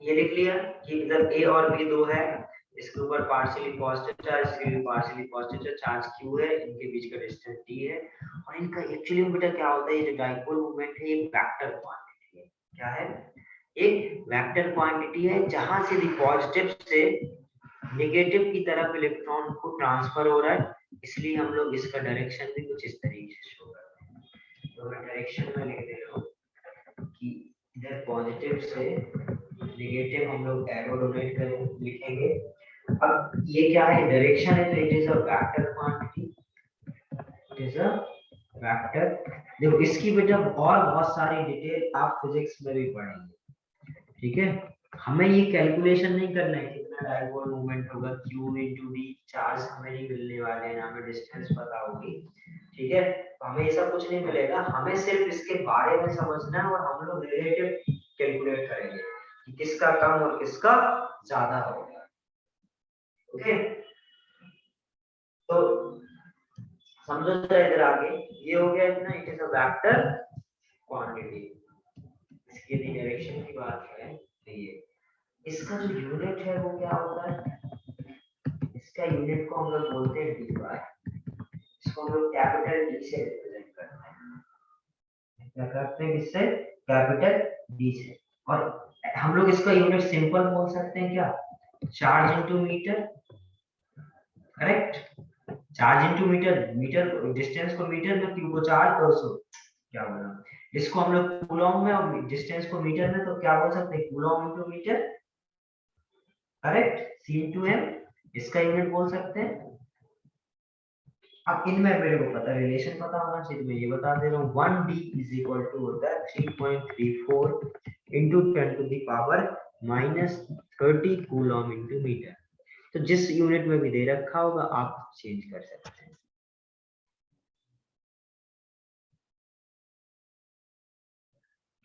ये लिख लिया कि इधर A और B दो है, इसके ऊपर पार्शियली पॉजिटिव चार्ज, इसके लिए पार्शियली पॉजिटिव चार्ज Q है, इनके बीच का डिस्टेंस D है। और इनका एक्चुअली में बेटा क्या होता है, ये जो डाइपोल मोमेंट है ये वेक्टर क्वांटिटी है। क्या है? एक वेक्टर क्वांटिटी है जहां से पॉजिटिव से नेगेटिव की तरफ इलेक्ट्रॉन को ट्रांसफर हो रहा है, इसलिए हम लोग इसका डायरेक्शन भी कुछ इस तरीके से शो करते हैं। तो मैं डायरेक्शन में लिख दे रहा हूँ कि इधर पॉजिटिव से नेगेटिव हम लोग एरो डोनेट करें, लिखेंगे। अब ये क्या है, डायरेक्शन है, तो it is a vector quantity, it is a vector. देखो इसकी बेटा और बहुत सारी डिटेल आप फिजिक्स में भी पढ़ेंगे, ठीक है। हमें ये कैलकुलेशन नहीं करना है कितना डाइपोल मोमेंट होगा, q इंटू डी, चार्ज हमें नहीं मिलने वाले हैं, हमें डिस्टेंस पता होगी, ठीक है। तो हमें ये सब कुछ नहीं मिलेगा, हमें सिर्फ इसके बारे में समझना है और हम लोग रिलेटिव कैलकुलेट करेंगे कि किसका कम और किसका ज्यादा होगा। ओके, तो समझो जरा इधर आगे, ये हो गया इतना, it is a vector quantity. इसकी यदि डायरेक्शन की बात करें तो ये इसका जो यूनिट है वो क्या होता है, इसका यूनिट को हम लोग बोलते हैं डी बार, इसको हम लोग कैपिटल डी से रिप्रेजेंट करते हैं। क्या करते हैं इससे, कैपिटल डी से। और हम लोग इसका यूनिट सिंपल बोल सकते हैं क्या, charge into meter, correct. Charge into meter, meter distance को मीटर में, क्यू को चार्ज, तो सो क्या बोला, इसको हम लोग कूलॉम में और डिस्टेंस को मीटर में, तो क्या बोल सकते हैं, कूलॉम इनटू मीटर, करेक्ट। सी इनटू एम, इसका यूनिट बोल सकते हैं। अब इनमें मेरे को पता रिलेशन पता होना चाहिए, मैं ये बता दे रहा हूँ, 1d इज इक्वल टू होता है 3.34 into 10 to the power -30 coulomb into meter. तो जिस यूनिट में भी दे रखा होगा आप चेंज कर सकते हैं।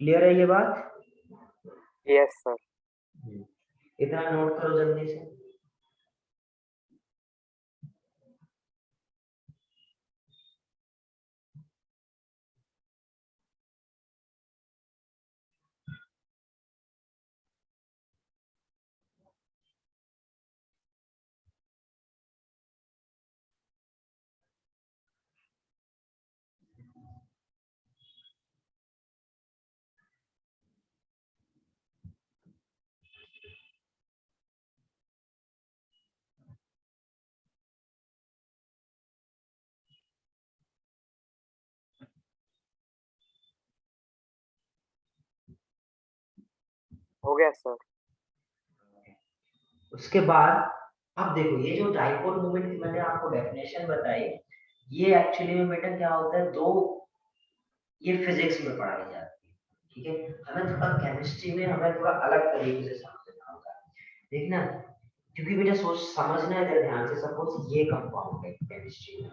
क्लियर है ये बात? Yes sir. इतना नोट करो जल्दी से। हो गया सर। उसके बाद अब देखो, ये जो डाइपोल मोमेंट की मैंने आपको डेफिनेशन बताई, ये एक्चुअली में बेटा क्या होता है, दो, ये फिजिक्स में पढ़ाई जाती है, ठीक है। हमें थोड़ा केमिस्ट्री में हमें थोड़ा अलग तरीके से समझना होगा, देखना, क्योंकि बेटा सोच समझना है ध्यान से। सपोज ये कंपाउंड है केमिस्ट्री में,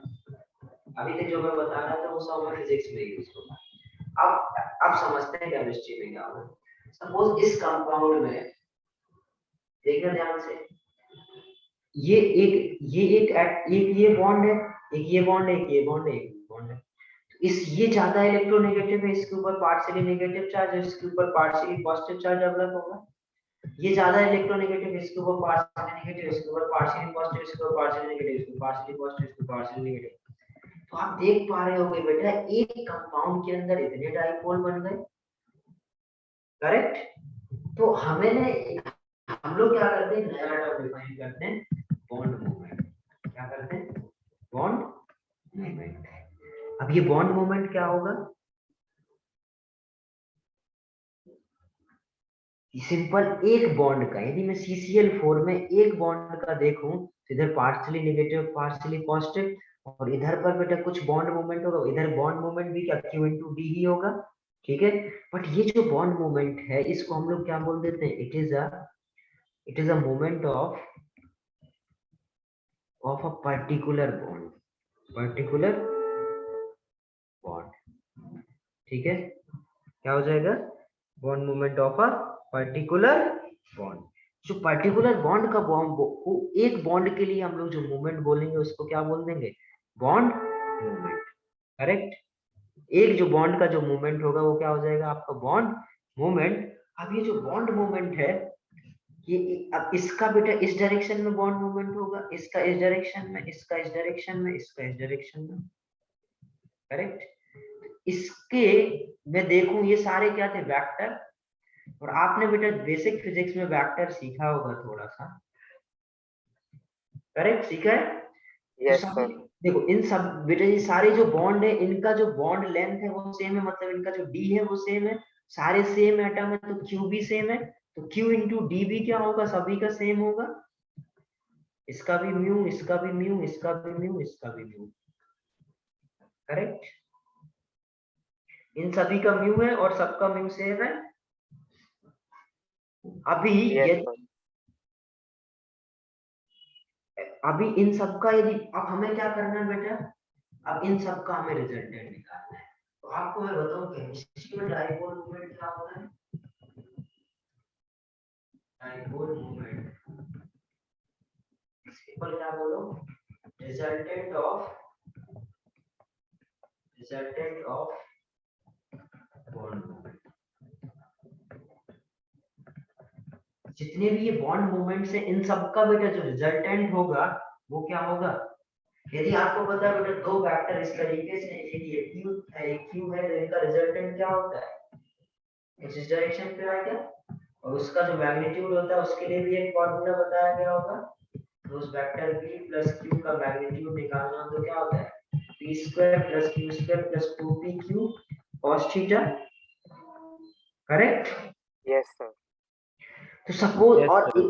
अभी तक जो मैं बता रहा था वो सब हमें फिजिक्स में यूज होगा। अब समझते हैं केमिस्ट्री में क्या होगा। सपोज इस कंपाउंड में, देखना ध्यान से, ये एक ये बॉन्ड है, एक ये बॉन्ड है, एक ये बॉन्ड है, एक बॉन्ड है। इस ये ज्यादा इलेक्ट्रोनेगेटिव है, इसके ऊपर पार्शियली नेगेटिव चार्ज है, इसके ऊपर पार्शियली पॉजिटिव चार्ज डेवलप होगा। ये ज्यादा इलेक्ट्रोनेगेटिव, इसके ऊपर पार्शियली नेगेटिव, इसके ऊपर पार्शियली पॉजिटिव, इसके ऊपर पार्शियली नेगेटिव, इसके ऊपर पार्शियली पॉजिटिव, इसके ऊपर पार्शियली नेगेटिव। तो आप देख पा रहे होगे बेटा, एक कंपाउंड के अंदर इतने डाइपोल बन गए, करेक्ट। तो हमें हम लोग क्या करते हैं, नया टर्म डिफाइन करते हैं, बॉन्ड मूवमेंट। क्या करते हैं, बॉन्ड मूवमेंट। अब ये बॉन्ड मूवमेंट क्या होगा, सिंपल एक बॉन्ड का, यदि मैं CCl4 में एक बॉन्ड का देखूं तो इधर पार्शियली नेगेटिव पार्शियली पॉजिटिव, और इधर पर बेटा कुछ बॉन्ड मूवमेंट होगा, इधर बॉन्ड मूवमेंट भी क्या Q इंटू डी ही होगा, ठीक है। बट ये जो बॉन्ड मूवमेंट है इसको हम लोग क्या बोल देते हैं, it is a movement of a particular bond, particular bond, ठीक है। क्या हो जाएगा, bond movement of a particular bond. जो पर्टिकुलर बॉन्ड का बॉन्ड, एक बॉन्ड के लिए हम लोग जो मूवमेंट बोलेंगे उसको क्या बोल देंगे, बॉन्ड मूवमेंट, करेक्ट। एक जो बॉन्ड का जो मूवमेंट होगा वो क्या हो जाएगा आपका, बॉन्ड मूवमेंट। अब ये जो बॉन्ड मूवमेंट है, ये अब इसका बेटा इस डायरेक्शन में बॉन्ड मूवमेंट होगा, इसका इस डायरेक्शन में, इसका इस डायरेक्शन में, इसका इस डायरेक्शन में, करेक्ट। इसके मैं देखूं ये सारे क्या थे, वेक्टर। और आपने बेटा बेसिक फिजिक्स में वेक्टर सीखा होगा थोड़ा सा, करेक्ट, सीखा है। तो यस सभी सर। देखो, इन सब बेटा ये सारे जो बॉन्ड है इनका जो बॉन्ड लेंथ है वो सेम है, मतलब इनका जो डी है वो सेम है, सारे सेम एटम है तो क्यू भी सेम है, तो क्यू इंटू डी भी क्या होगा, सभी का सेम होगा। इसका भी म्यू, इसका भी म्यू, इसका भी म्यू, इसका भी म्यू, करेक्ट। इन सभी का म्यू है और सबका म्यू सेम है, अभी Yes, यदि sir. अभी इन सबका यदि अब हमें क्या करना है बेटा, अब इन सबका हमें रिजल्टेंट निकालना है। तो आपको मैं बताऊं केमिस्ट्री में डाइपोल मोमेंट क्या होता है। डाइपोल मोमेंट सिंपल क्या बोलो, रिजल्टेंट ऑफ बॉन्ड मोमेंट। जितने भी ये बॉन्ड मोमेंट्स है इन सबका बेटा जो रिजल्टेंट होगा वो क्या होगा। यदि आपको पता है बेटा दो वेक्टर इस तरीके से, एक ये q है एक q है, तो इनका रिजल्टेंट क्या होता है, इस डायरेक्शन पे आएगा। और उसका जो मैग्नीट्यूड होता है उसके लिए भी एक फॉर्मूला बताया गया होगा। तो उस वेक्टर p प्लस q का मैग्नीट्यूड निकालना तो क्या होता है p square plus q square plus 2pq cos theta, correct. Yes, sir. तो सपोज Yes, और sir.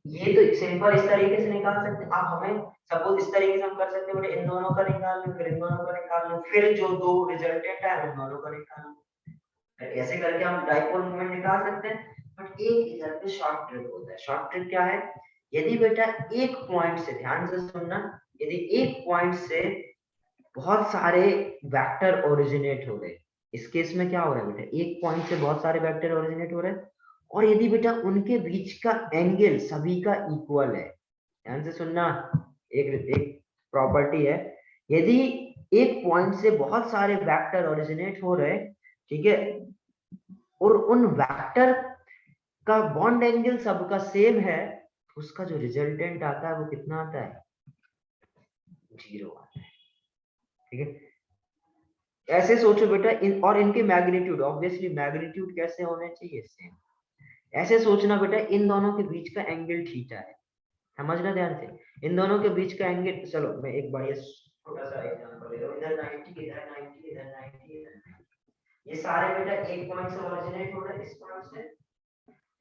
ये तो सिंपल इस तरीके से निकाल सकते हैं। आप हमें सपोज इस तरीके से हम कर सकते हैं बेटा, इन दोनों का निकाल लो फिर इन दोनों का निकाल लो फिर जो दो रिजल्टेंट है उन दोनों का निकाल लो। ऐसे करके हम डाइपोल मोमेंट निकाल सकते हैं। बट एक इधर पे शॉर्ट ट्रिक होता है। शॉर्ट ट्रिक क्या है, यदि बेटा एक पॉइंट से, ध्यान से सुनना, यदि एक पॉइंट से बहुत सारे वेक्टर ओरिजिनेट हो रहे, इस केस में क्या हो रहा है बेटा, एक पॉइंट से बहुत सारे वेक्टर ओरिजिनेट हो रहे हैं और यदि बेटा उनके बीच का एंगल सभी का इक्वल है, ध्यान से सुनना, एक एक प्रॉपर्टी है, यदि एक पॉइंट से बहुत सारे वेक्टर ओरिजिनेट हो रहे, ठीक है, और उन वेक्टर का बॉन्ड एंगल सबका सेम है, उसका जो रिजल्टेंट आता है वो कितना आता है, 0 आता है। ठीक है, ऐसे सोचो बेटा और इनके मैग्नीट्यूड, ऑब्वियसली मैग्नीट्यूड कैसे होने चाहिए, सेम। ऐसे सोचना बेटा इन दोनों के बीच का एंगल थीटा है, समझना ध्यान से, इन दोनों के बीच का एंगल, चलो मैं एक बढ़िया छोटा सा एग्जांपल ले रहा हूं, इधर 90 इधर 90 इधर 90 इधर 90, ये सारे बेटा एक पॉइंट से ओरिजिनेट हो रहे हैं, इस पॉइंट से,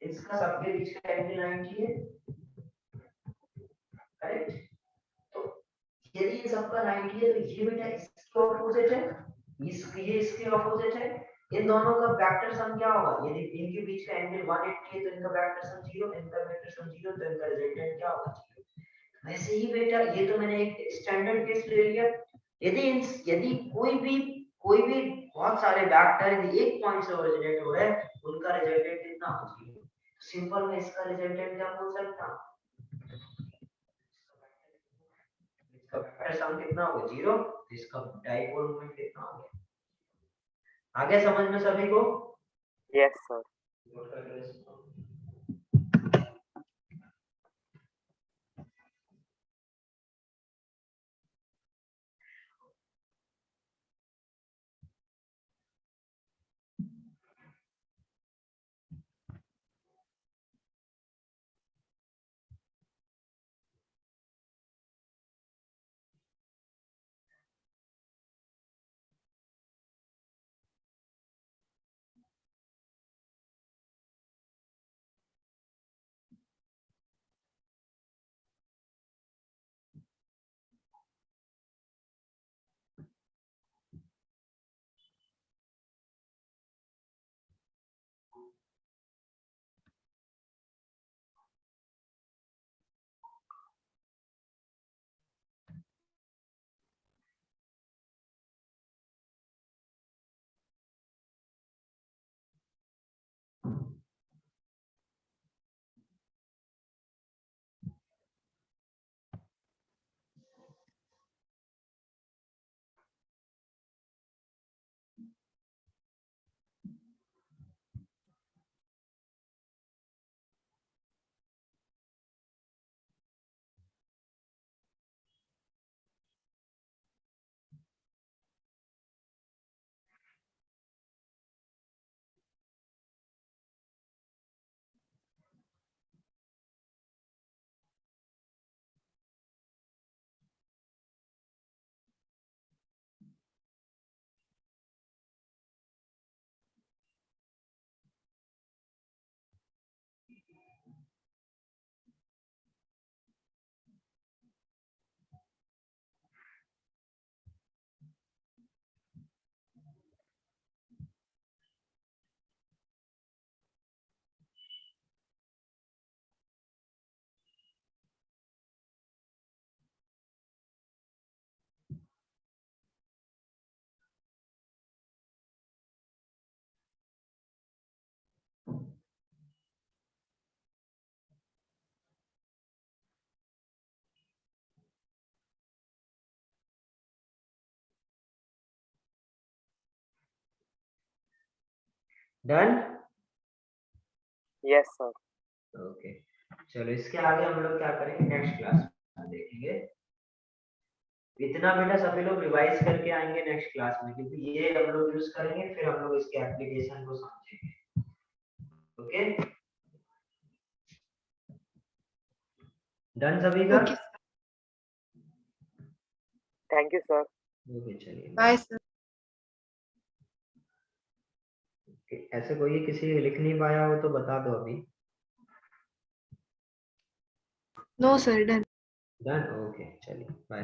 इसका सबके बीच का एंगल 90 है, करेक्ट। तो यदि ये सबका 90 है तो ये बेटा इसके ऑपोजिट है, ये इसके ऑपोजिट है, इन दोनों का वेक्टर सम क्या होगा, यदि इनके बीच का एंगल 180 है तो इनका वेक्टर सम 0, इनका वेक्टर सम 0, तो इनका रिजल्टेंट क्या होगा, 0। वैसे ही बेटा ये तो मैंने एक स्टैंडर्ड केस ले लिया, यदि कोई भी बहुत सारे वेक्टर यदि एक पॉइंट से ओरिजिनेट हो रहे हैं, उनका रिजल्टेंट कितना होगा, सिंपल में इसका रिजल्टेंट क्या बोल सकता हूं, इसका वेक्टर सम कितना होगा, 0, तो इसका डाइपोल मोमेंट कितना होगा। आगे समझ में सभी को। Yes, sir. नोट करके रखो। डन? Yes sir. ओके, चलो इसके आगे हम लोग क्या करेंगे नेक्स्ट क्लास में देखेंगे। इतना बेटा सभी लोग रिवाइज करके आएंगे नेक्स्ट क्लास में, क्योंकि ये हम लोग यूज करेंगे, फिर हम लोग इसके एप्लीकेशन को समझेंगे। ओके, डन सभी का? Okay thank you sir. Okay चलिए बाय सर। ऐसे कोई किसी लिख नहीं पाया हो तो बता दो अभी। No sir, done. Done, okay चलिए बाय।